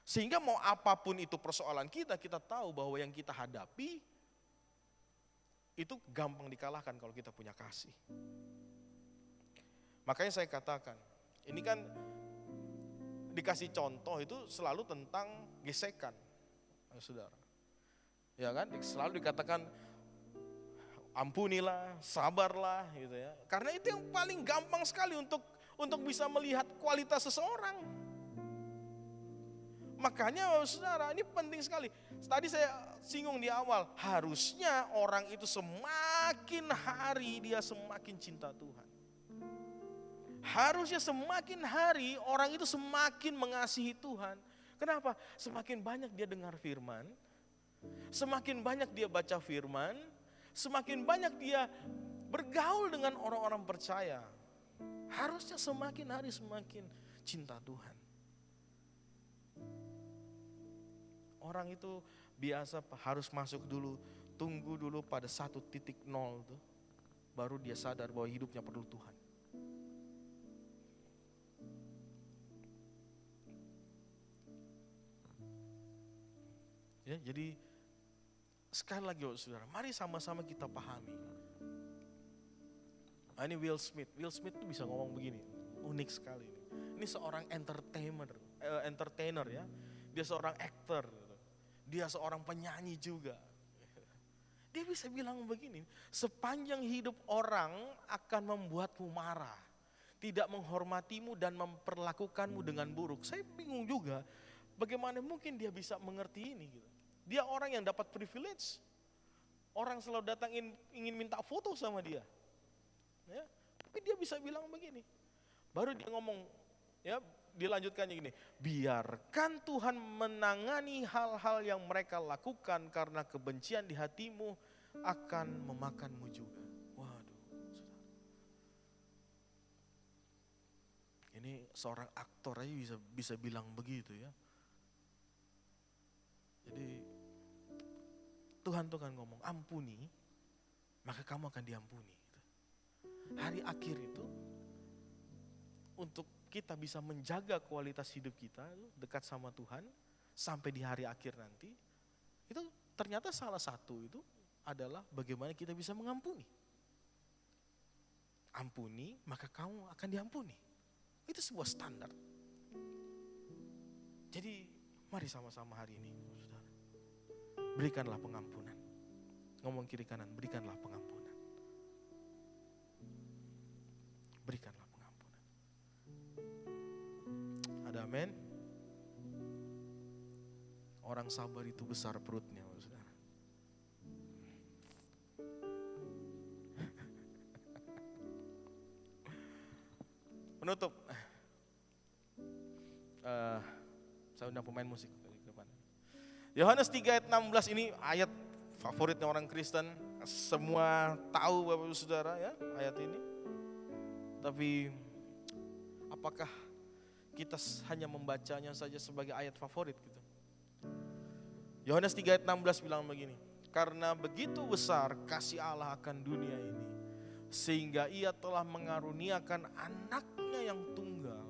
Sehingga mau apapun itu persoalan kita tahu bahwa yang kita hadapi itu gampang dikalahkan kalau kita punya kasih. Makanya saya katakan, ini kan dikasih contoh itu selalu tentang gesekan, saudara. Ya kan, selalu dikatakan ampunilah, sabarlah gitu ya. Karena itu yang paling gampang sekali untuk bisa melihat kualitas seseorang. Makanya saudara, ini penting sekali. Tadi saya singgung di awal, harusnya orang itu semakin hari dia semakin cinta Tuhan. Harusnya semakin hari orang itu semakin mengasihi Tuhan. Kenapa? Semakin banyak dia dengar firman, semakin banyak dia baca firman, semakin banyak dia bergaul dengan orang-orang percaya. Harusnya semakin hari semakin cinta Tuhan. Orang itu biasa harus masuk dulu, tunggu dulu pada 1.0 tuh, baru dia sadar bahwa hidupnya perlu Tuhan. Ya, jadi sekali lagi saudara, mari sama-sama kita pahami. Ini Will Smith tuh bisa ngomong begini, unik sekali. Ini seorang entertainer ya, dia seorang aktor, dia seorang penyanyi juga. Dia bisa bilang begini, sepanjang hidup orang akan membuatmu marah, tidak menghormatimu dan memperlakukanmu dengan buruk. Saya bingung juga, bagaimana mungkin dia bisa mengerti ini gitu. Dia orang yang dapat privilege. Orang selalu datang ingin minta foto sama dia. Ya, tapi dia bisa bilang begini. Baru dia ngomong, ya, dilanjutkannya gini. Biarkan Tuhan menangani hal-hal yang mereka lakukan karena kebencian di hatimu akan memakanmu juga. Waduh, saudara. Ini seorang aktor aja bisa bilang begitu ya. Jadi Tuhan tuh kan ngomong, ampuni, maka kamu akan diampuni. Hari akhir itu, untuk kita bisa menjaga kualitas hidup kita dekat sama Tuhan, sampai di hari akhir nanti, itu ternyata salah satu itu adalah bagaimana kita bisa mengampuni. Ampuni, maka kamu akan diampuni. Itu sebuah standar. Jadi mari sama-sama hari ini, saudara, berikanlah pengampunan. Ngomong kiri kanan, berikanlah pengampunan. Berikanlah pengampunan. Ada amin? Orang sabar itu besar perutnya, saudara. Penutup. Saya undang pemain musik ke depan. Yohanes 3 ayat 16 ini ayat favoritnya orang Kristen. Semua tahu Bapak Ibu Saudara ya ayat ini. Tapi apakah kita hanya membacanya saja sebagai ayat favorit gitu? Yohanes 3 ayat 16 bilang begini. Karena begitu besar kasih Allah akan dunia ini, sehingga ia telah mengaruniakan anaknya yang tunggal,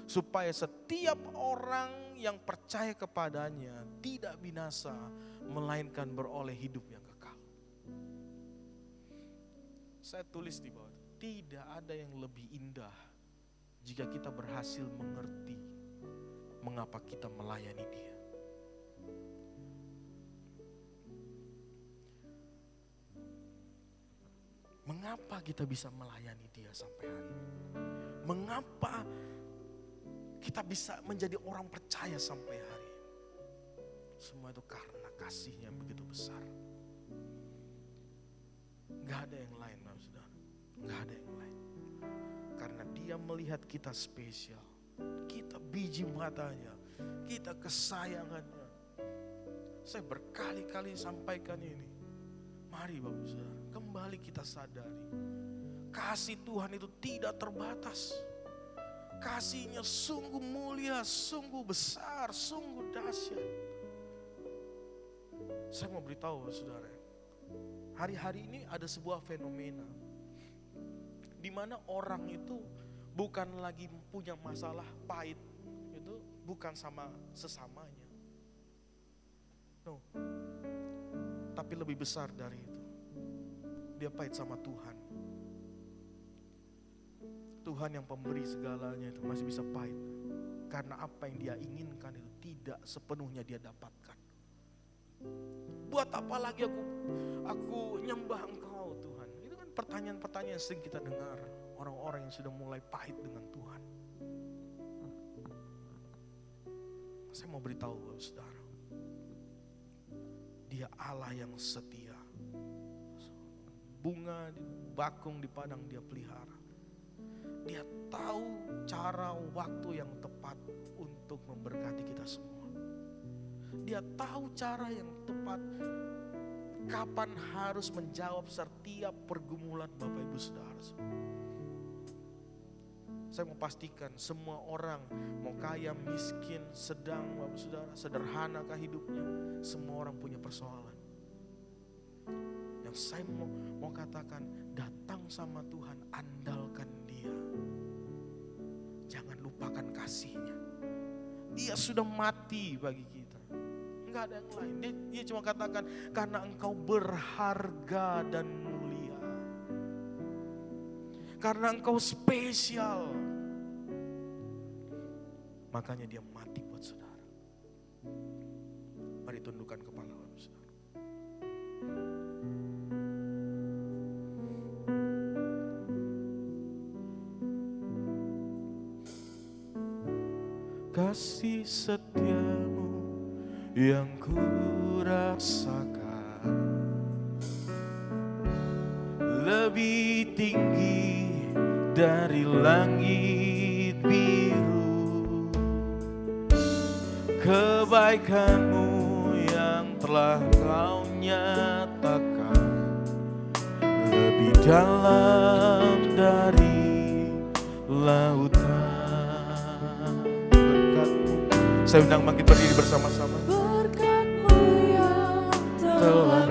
supaya setiap orang yang percaya kepadanya tidak binasa, melainkan beroleh hidup yang kekal. Saya tulis di bawah, tidak ada yang lebih indah jika kita berhasil mengerti mengapa kita melayani Dia. Mengapa kita bisa melayani Dia sampai hari ini? Mengapa kita bisa menjadi orang percaya sampai hari ini? Semua itu karena kasih-Nya yang begitu besar. Gak ada yang lain, saudara. Gak ada yang lain. Karena Dia melihat kita spesial. Kita biji matanya. Kita kesayangannya. Saya berkali-kali sampaikan ini. Mari Bapak Saudara, kembali kita sadari. Kasih Tuhan itu tidak terbatas. Kasih-Nya sungguh mulia, sungguh besar, sungguh dahsyat. Saya mau beritahu Saudara, hari-hari ini ada sebuah fenomena di mana orang itu bukan lagi punya masalah pahit, itu bukan sama sesamanya. No. Tapi lebih besar dari itu, dia pahit sama Tuhan. Tuhan yang pemberi segalanya itu masih bisa pahit. Karena apa yang Dia inginkan itu tidak sepenuhnya dia dapatkan. Buat apa lagi aku nyembah Engkau Tuhan? Itu kan pertanyaan-pertanyaan yang sering kita dengar. Orang-orang yang sudah mulai pahit dengan Tuhan. Saya mau beritahu saudara, Dia Allah yang setia. Bunga bakung di padang Dia pelihara. Dia tahu cara waktu yang tepat untuk memberkati kita semua. Dia tahu cara yang tepat kapan harus menjawab setiap pergumulan Bapak Ibu Saudara. Saya mau pastikan semua orang, mau kaya, miskin, sedang, Bapak Saudara, sederhanakah hidupnya, semua orang punya persoalan. Yang saya mau katakan, datang sama Tuhan, andalkan Dia. Jangan lupakan kasih-Nya. Dia sudah mati bagi kita. Enggak ada yang lain. Dia cuma katakan, karena Engkau berharga dan mulia. Karena Engkau spesial. Makanya Dia mati buat saudara. Mari tundukkan kepala saudara. Kasih setiamu yang ku rasakan lebih tinggi dari langit biru. Kebaikan-Mu yang telah Kau nyatakan lebih dalam dari lautan. Saya undang bangkit berdiri bersama-sama. Berkat-Mu yang telah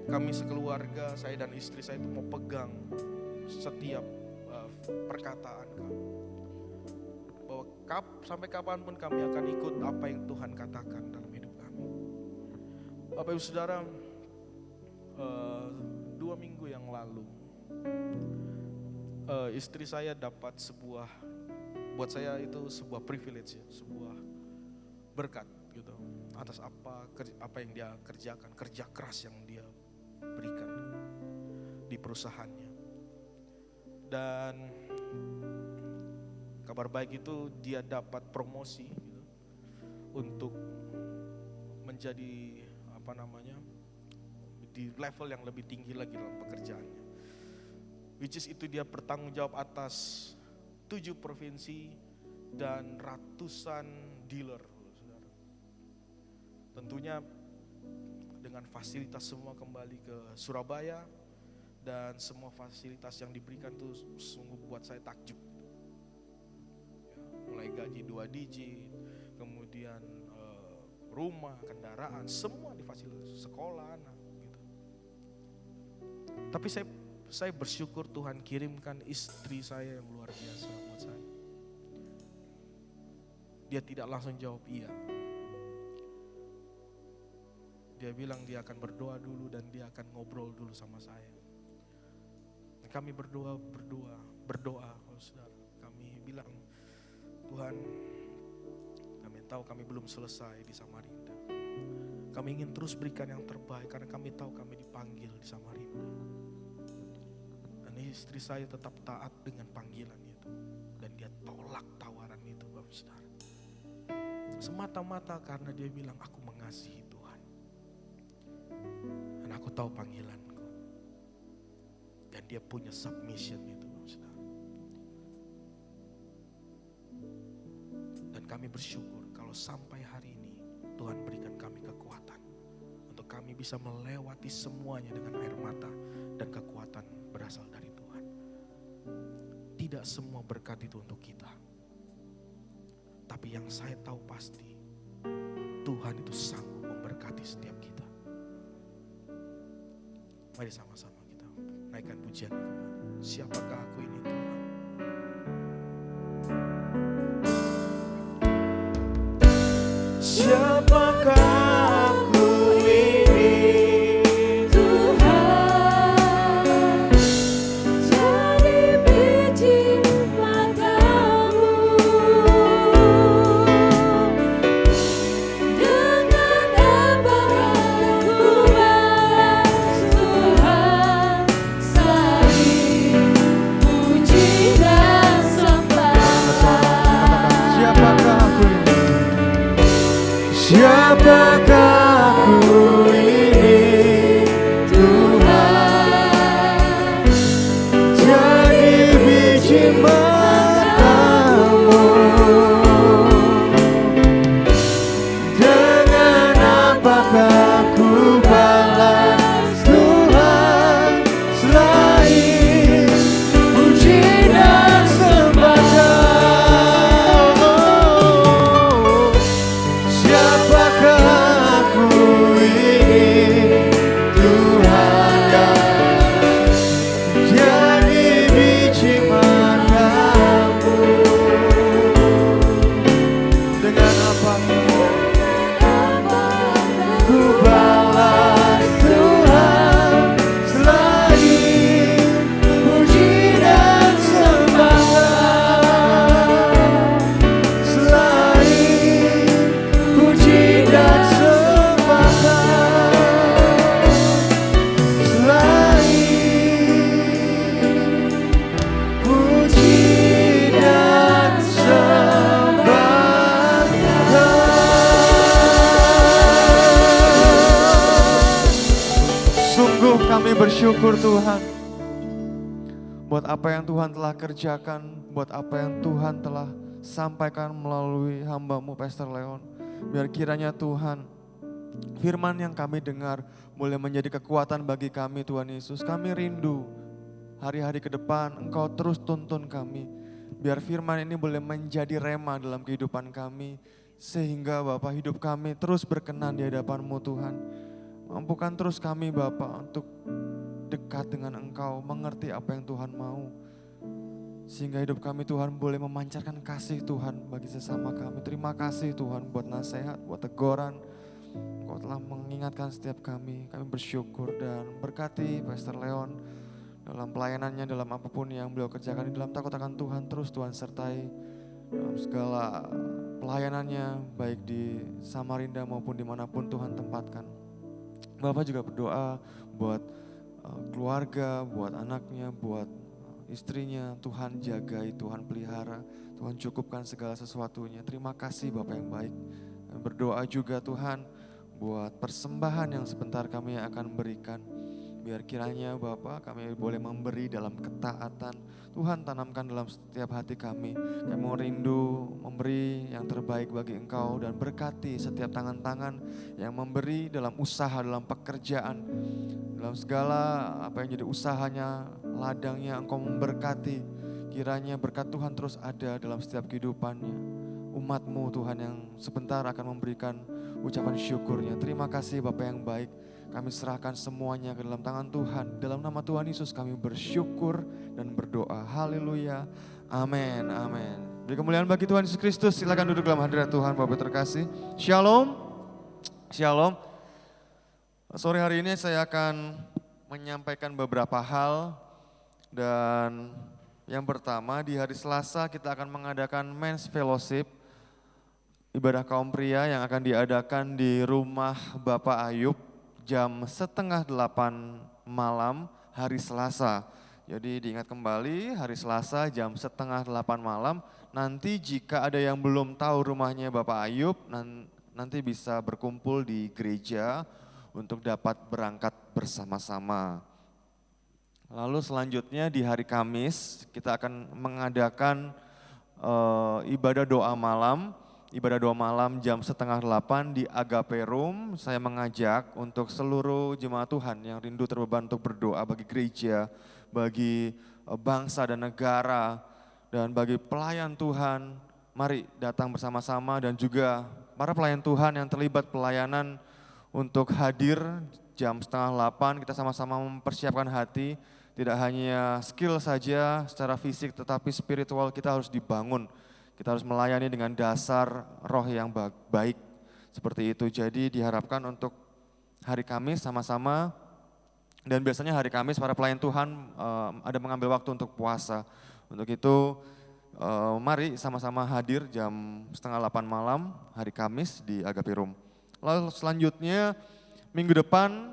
Kami sekeluarga, saya dan istri saya itu mau pegang setiap perkataan kami. Bahwa sampai kapanpun kami akan ikut apa yang Tuhan katakan dalam hidup kami. Bapak Ibu Saudara, 2 minggu yang lalu, istri saya dapat sebuah, buat saya itu sebuah privilege, sebuah berkat gitu. Atas apa yang dia kerjakan, kerja keras yang dia berikan di perusahaannya. Dan kabar baik itu dia dapat promosi gitu, untuk menjadi di level yang lebih tinggi lagi dalam pekerjaannya. Which is itu dia bertanggung jawab atas 7 provinsi dan ratusan dealer. Tentunya dengan fasilitas semua kembali ke Surabaya dan semua fasilitas yang diberikan itu sungguh buat saya takjub. Ya, mulai gaji 2 digit, kemudian rumah, kendaraan, semua difasilitas, sekolah anak gitu. Tapi saya bersyukur Tuhan kirimkan istri saya yang luar biasa buat saya. Dia tidak langsung jawab iya. Dia bilang dia akan berdoa dulu dan dia akan ngobrol dulu sama saya. Dan kami berdoa, saudara. Kami bilang, Tuhan, kami tahu kami belum selesai di Samarinda. Kami ingin terus berikan yang terbaik karena kami tahu kami dipanggil di Samarinda. Dan istri saya tetap taat dengan panggilan itu. Dan dia tolak tawaran itu, Bapak Saudara. Semata-mata karena dia bilang, aku mengasihi Tuhan. Dan aku tahu panggilanku. Dan dia punya submission itu, saudara. Dan kami bersyukur kalau sampai hari ini Tuhan berikan kami kekuatan untuk kami bisa melewati semuanya dengan air mata dan kekuatan berasal dari Tuhan. Tidak semua berkat itu untuk kita. Tapi yang saya tahu pasti Tuhan itu sanggup memberkati setiap kita. Mari sama-sama kita naikkan pujian. Siapakah aku ini Tuhan? Siapakah aku ini Tuhan? Jadi biji matamu. Dengan apa aku balas Tuhan, selain puji dan sembah. Siapakah aku ini? Siapakah aku ini Tuhan? Jadi biji matamu. Dengan apakah ku balas Tuhan selain puji dan sembah? Siapakah aku Bapa, ku balas Tuhan selain puji dan sembahkan, selain puji dan sembahkan, selain puji dan sembahkan. Sungguh kami bersyukur Tuhan buat apa yang Tuhan telah kerjakan, buat apa yang Tuhan telah sampaikan melalui hamba-Mu Pastor Leon. Biar kiranya Tuhan, firman yang kami dengar boleh menjadi kekuatan bagi kami Tuhan Yesus. Kami rindu hari-hari ke depan Engkau terus tuntun kami. Biar firman ini boleh menjadi rema dalam kehidupan kami. Sehingga Bapa hidup kami terus berkenan di hadapan-Mu Tuhan. Mampukan terus kami Bapa untuk dekat dengan Engkau, mengerti apa yang Tuhan mau. Sehingga hidup kami Tuhan boleh memancarkan kasih Tuhan bagi sesama kami. Terima kasih Tuhan buat nasihat, buat teguran. Engkau telah mengingatkan setiap kami. Kami bersyukur dan berkati Pastor Leon dalam pelayanannya, dalam apapun yang beliau kerjakan, di dalam takut akan Tuhan. Terus Tuhan sertai dalam segala pelayanannya, baik di Samarinda maupun dimanapun Tuhan tempatkan. Bapak juga berdoa buat keluarga, buat anaknya, buat istrinya. Tuhan jagai, Tuhan pelihara, Tuhan cukupkan segala sesuatunya. Terima kasih Bapak yang baik. Kami berdoa juga Tuhan buat persembahan yang sebentar kami akan berikan. Biar kiranya Bapak kami boleh memberi dalam ketaatan. Tuhan tanamkan dalam setiap hati kami. Kami mau rindu memberi yang terbaik bagi Engkau dan berkati setiap tangan-tangan yang memberi dalam usaha, dalam pekerjaan. Dalam segala apa yang jadi usahanya, ladangnya Engkau memberkati. Kiranya berkat Tuhan terus ada dalam setiap kehidupannya. Umat-Mu Tuhan yang sebentar akan memberikan ucapan syukurnya. Terima kasih Bapak yang baik. Kami serahkan semuanya ke dalam tangan Tuhan. Dalam nama Tuhan Yesus kami bersyukur dan berdoa. Haleluya. Amin. Amin. Beri kemuliaan bagi Tuhan Yesus Kristus. Silakan duduk dalam hadirat Tuhan Bapak terkasih. Shalom. Shalom. Sore hari ini saya akan menyampaikan beberapa hal. Dan yang pertama, di hari Selasa kita akan mengadakan Men's Fellowship. Ibadah kaum pria yang akan diadakan di rumah Bapak Ayub. Jam 7:30 malam hari Selasa. Jadi diingat kembali hari Selasa jam 7:30 malam. Nanti jika ada yang belum tahu rumahnya Bapak Ayub, nanti bisa berkumpul di gereja untuk dapat berangkat bersama-sama. Lalu selanjutnya di hari Kamis kita akan mengadakan ibadah doa malam. Ibadah doa malam jam 7:30 di Agape Room. Saya mengajak untuk seluruh jemaat Tuhan yang rindu terbeban untuk berdoa bagi gereja, bagi bangsa dan negara, dan bagi pelayan Tuhan. Mari datang bersama-sama dan juga para pelayan Tuhan yang terlibat pelayanan untuk hadir jam 7:30. Kita sama-sama mempersiapkan hati, tidak hanya skill saja secara fisik tetapi spiritual kita harus dibangun. Kita harus melayani dengan dasar roh yang baik, seperti itu. Jadi diharapkan untuk hari Kamis sama-sama, dan biasanya hari Kamis para pelayan Tuhan ada mengambil waktu untuk puasa. Untuk itu mari sama-sama hadir jam 7:30 malam hari Kamis di Agape Room. Lalu selanjutnya minggu depan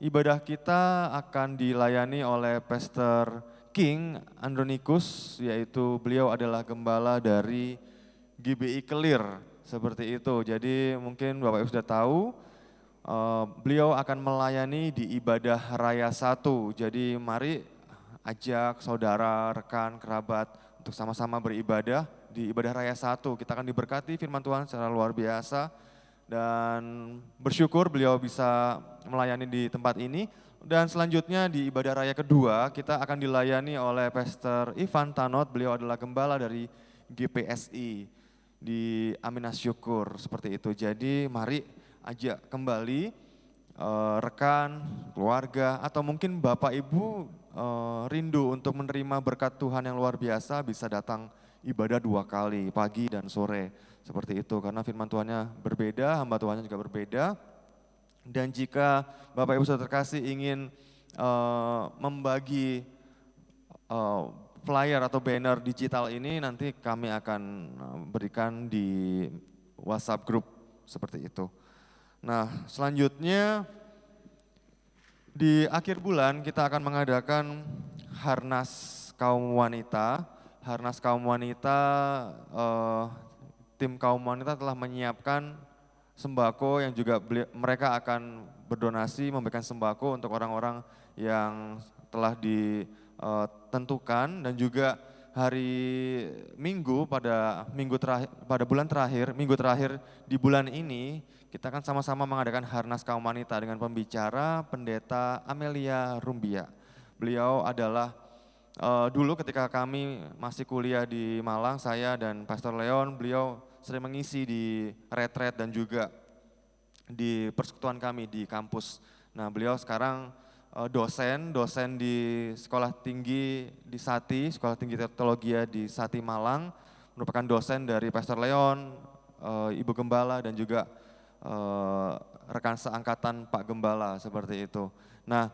ibadah kita akan dilayani oleh Pastor King Andronikus, yaitu beliau adalah gembala dari GBI Kelir, seperti itu. Jadi mungkin Bapak Ibu sudah tahu, beliau akan melayani di ibadah Raya 1. Jadi mari ajak saudara, rekan, kerabat untuk sama-sama beribadah di ibadah Raya 1. Kita akan diberkati firman Tuhan secara luar biasa dan bersyukur beliau bisa melayani di tempat ini. Dan selanjutnya di ibadah raya kedua kita akan dilayani oleh Pastor Ivan Tanot. Beliau adalah gembala dari GPSI di Aminah Syukur, seperti itu. Jadi mari ajak kembali rekan, keluarga, atau mungkin Bapak Ibu rindu untuk menerima berkat Tuhan yang luar biasa, bisa datang ibadah 2 kali, pagi dan sore. Seperti itu, karena firman Tuhannya berbeda, hamba Tuhannya juga berbeda. Dan jika Bapak Ibu Saudara terkasih ingin membagi flyer atau banner digital ini, nanti kami akan berikan di WhatsApp group seperti itu. Nah, selanjutnya di akhir bulan kita akan mengadakan Harnas Kaum Wanita. Harnas Kaum Wanita, tim kaum wanita telah menyiapkan sembako yang juga mereka akan berdonasi memberikan sembako untuk orang-orang yang telah ditentukan, dan juga hari Minggu pada bulan terakhir, minggu terakhir di bulan ini kita akan sama-sama mengadakan Harnas Kaum Wanita dengan pembicara Pendeta Amelia Rumbia. Beliau adalah dulu ketika kami masih kuliah di Malang, saya dan Pastor Leon, beliau sering mengisi di retret dan juga di persekutuan kami di kampus. Nah, beliau sekarang dosen di sekolah tinggi di Sati, sekolah tinggi teologi di Sati Malang, merupakan dosen dari Pastor Leon, Ibu Gembala dan juga rekan seangkatan Pak Gembala seperti itu. Nah,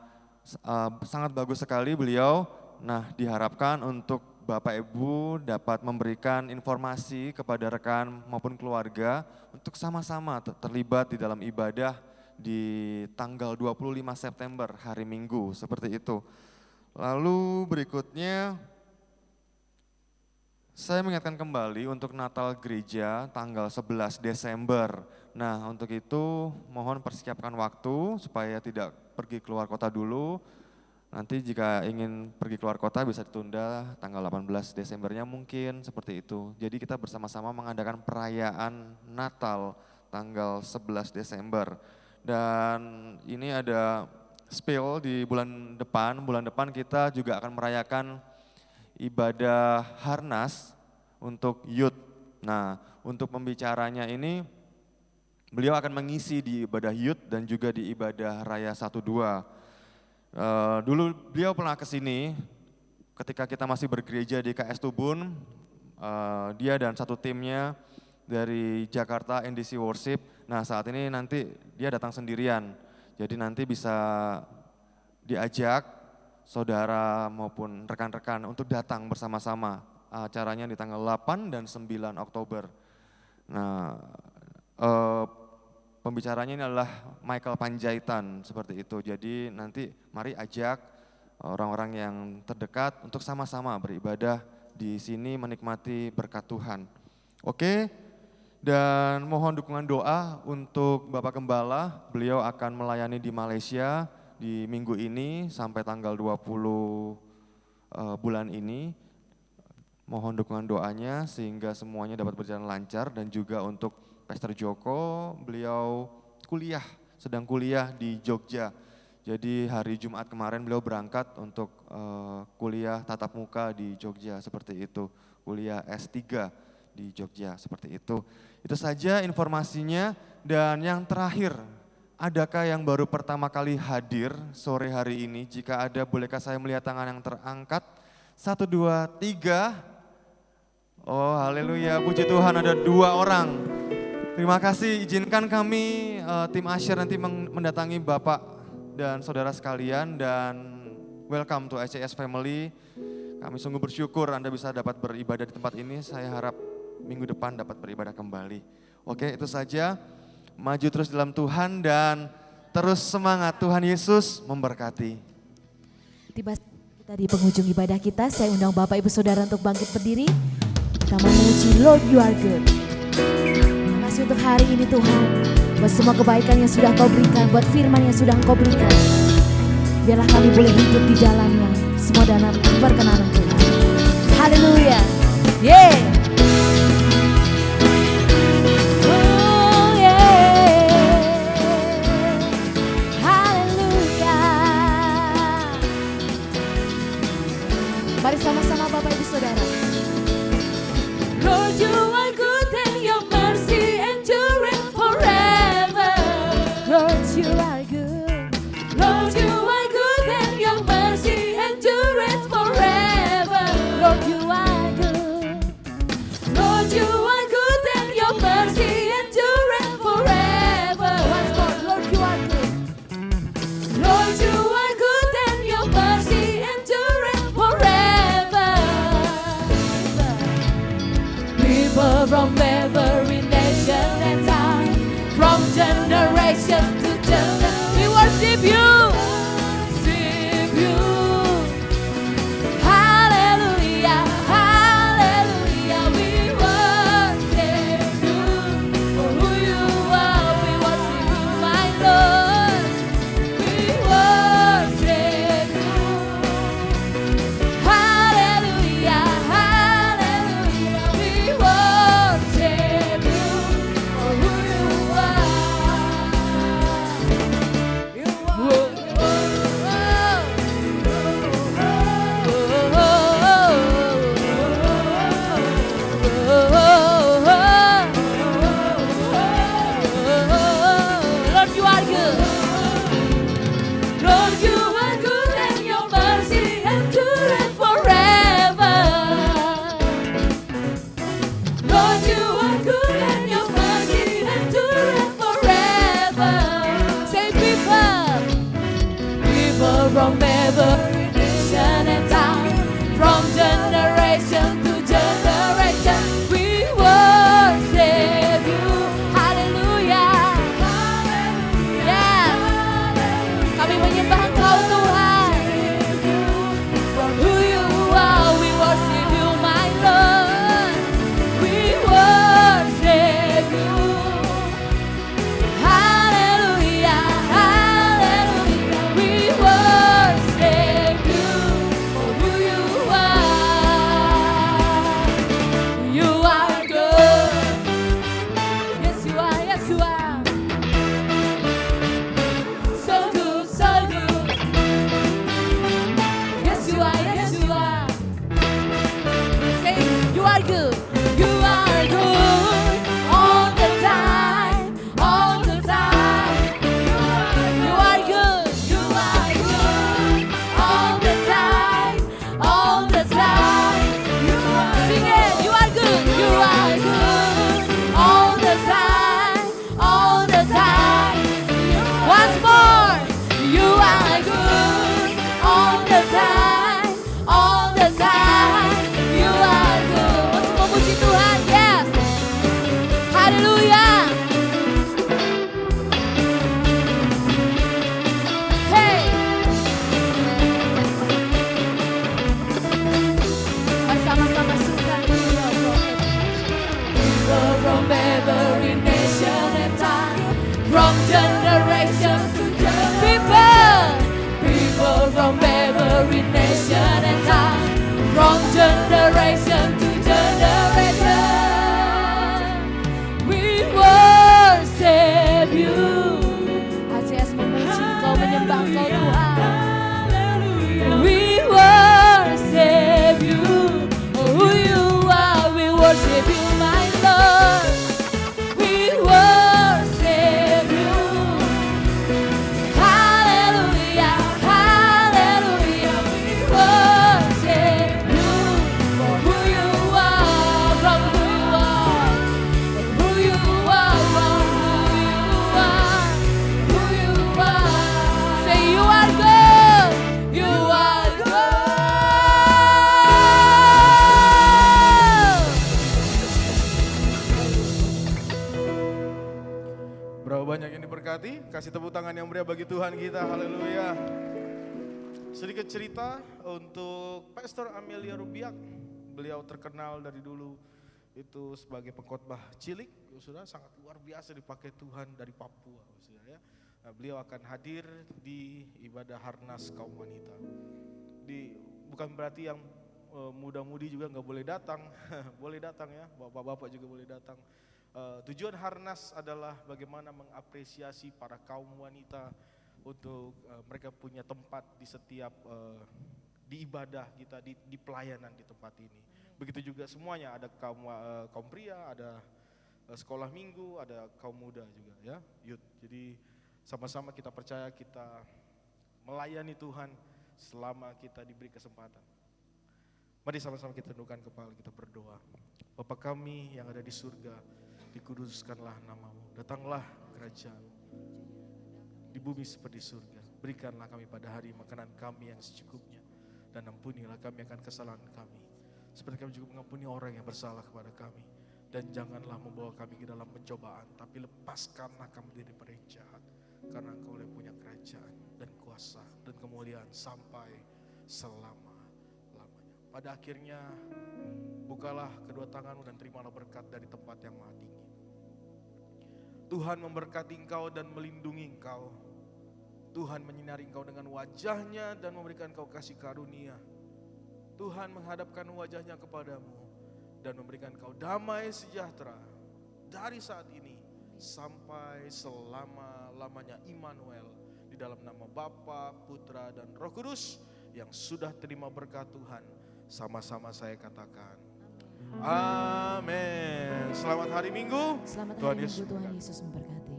sangat bagus sekali beliau. Nah, diharapkan untuk Bapak Ibu dapat memberikan informasi kepada rekan maupun keluarga untuk sama-sama terlibat di dalam ibadah di tanggal 25 September hari Minggu, seperti itu. Lalu berikutnya saya mengingatkan kembali untuk Natal Gereja tanggal 11 Desember. Nah, untuk itu mohon persiapkan waktu supaya tidak pergi keluar kota dulu. Nanti jika ingin pergi keluar kota bisa ditunda tanggal 18 Desembernya mungkin, seperti itu. Jadi kita bersama-sama mengadakan perayaan Natal tanggal 11 Desember. Dan ini ada spill di bulan depan kita juga akan merayakan ibadah Harnas untuk youth. Nah, untuk pembicaranya ini beliau akan mengisi di ibadah youth dan juga di ibadah Raya 1-2. Dulu beliau pernah ke sini ketika kita masih bergereja di KS Tubun, dia dan satu timnya dari Jakarta NDC Worship. Nah, saat ini nanti dia datang sendirian, jadi nanti bisa diajak saudara maupun rekan-rekan untuk datang bersama-sama. Acaranya di tanggal 8 dan 9 Oktober. Nah, pembicaranya ini adalah Michael Panjaitan, seperti itu. Jadi nanti mari ajak orang-orang yang terdekat untuk sama-sama beribadah di sini menikmati berkat Tuhan. Oke, dan mohon dukungan doa untuk Bapak Gembala. Beliau akan melayani di Malaysia di minggu ini sampai tanggal 20 bulan ini. Mohon dukungan doanya sehingga semuanya dapat berjalan lancar, dan juga untuk Pastor Joko, beliau sedang kuliah di Jogja. Jadi hari Jumat kemarin beliau berangkat untuk kuliah tatap muka di Jogja, seperti itu. Kuliah S3 di Jogja, seperti itu. Itu saja informasinya. Dan yang terakhir, adakah yang baru pertama kali hadir sore hari ini? Jika ada, bolehkah saya melihat tangan yang terangkat? 1, 2, 3. Oh, haleluya, puji Tuhan, ada 2 orang. Terima kasih, izinkan kami tim Asyir nanti mendatangi Bapak dan saudara sekalian, dan welcome to ICS Family. Kami sungguh bersyukur Anda bisa dapat beribadah di tempat ini. Saya harap minggu depan dapat beribadah kembali. Oke, itu saja. Maju terus dalam Tuhan dan terus semangat. Tuhan Yesus memberkati. Tiba kita di penghujung ibadah kita, saya undang Bapak Ibu Saudara untuk bangkit berdiri. Kita memuji Lord You Are Good. Terima kasih untuk hari ini Tuhan, buat semua kebaikan yang sudah Kau berikan, buat firman yang sudah Engkau berikan. Biarlah kami boleh hidup di jalannya, semua dalam berkenan Tuhan. Haleluya. Yeah. Oh yeah. Haleluya. Mari sama-sama Bapak Ibu Saudara. Lord, you are good and your mercy endureth forever. Lord, you are good. Lord, you are good and your mercy endureth forever. Lord, you are good. generation to generation. We worship you. Worship you. Hallelujah, hallelujah. We worship you for who you are. We worship you, my Lord. We worship you. Hallelujah, hallelujah. We worship you for who you are. You are. Lord, you are good. Lord, you are good and your mercy endureth forever. Lord, you are good and your mercy endureth forever. Say people from every nation and tongue, from generation to generation, we worship you. Hallelujah. Yes. Kami menyembah Engkau Tuhan. For who you are, we worship you, my Lord. We worship you. Hallelujah, hallelujah. We worship you for who you are. You are good. Yes, you are, yes, you are. So good, so good. Yes, you are, yes, you are. Say, you are good. You are good all the time, all the time. You are good. You are good all the time, all the time. Sing it. You are good. You are good all the time, all the time. Once more. You are good all the time, all the time. You are good. Masih memuji Tuhan, yes. Haleluya. Hey. Mari sama-sama suka from every nation and time, from generation to generation. People from every nation and time, from generation to generation. We worship you. ACS memuji Engkau, menyembah Engkau Tuhan. We worship you. Oh, who you are, we worship you, my Lord. We worship you. Hallelujah, hallelujah. We worship you for who you are, from who you are, from who you are, from who you are. Say you are good, you are good. Berapa banyak yang diberkati? Kasih tepuk tangan yang meriah bagi Tuhan kita, haleluya. Sedikit cerita untuk Pastor Amelia Rubiak. Beliau terkenal dari dulu itu sebagai pengkhotbah cilik, sudah sangat luar biasa dipakai Tuhan dari Papua, sudah ya. Nah, beliau akan hadir di ibadah Harnas kaum wanita. Bukan berarti yang muda-mudi juga nggak boleh datang, boleh datang ya, bapak-bapak juga boleh datang. Tujuan Harnas adalah bagaimana mengapresiasi para kaum wanita untuk mereka punya tempat di setiap di ibadah kita, di pelayanan di tempat ini. Begitu juga semuanya, ada kaum pria, ada sekolah minggu, ada kaum muda juga ya, youth. Jadi sama-sama kita percaya kita melayani Tuhan selama kita diberi kesempatan. Mari sama-sama kita tundukkan kepala, kita berdoa. Bapa kami yang ada di surga, dikuduskanlah namamu, datanglah kerajaan di bumi seperti surga. Berikanlah kami pada hari makanan kami yang secukupnya, dan ampunilah kami akan kesalahan kami, seperti kami juga mengampuni orang yang bersalah kepada kami. Dan janganlah membawa kami ke dalam pencobaan, tapi lepaskanlah kami dari yang jahat. Karena Engkau yang punya kerajaan dan kuasa dan kemuliaan sampai selama-lamanya. Pada akhirnya, bukalah kedua tanganmu dan terimalah berkat dari tempat yang maha tinggi. Tuhan memberkati engkau dan melindungi engkau. Tuhan menyinari engkau dengan wajahnya dan memberikan engkau kasih karunia. Tuhan menghadapkan wajahnya kepadamu dan memberikan engkau damai sejahtera dari saat ini sampai selama-lamanya. Immanuel, di dalam nama Bapa, Putra, dan Roh Kudus yang sudah terima berkat Tuhan, sama-sama saya katakan amin. Selamat hari Minggu. Selamat Tuhan hari Yesus Minggu, Tuhan memberkati. Yesus memberkati.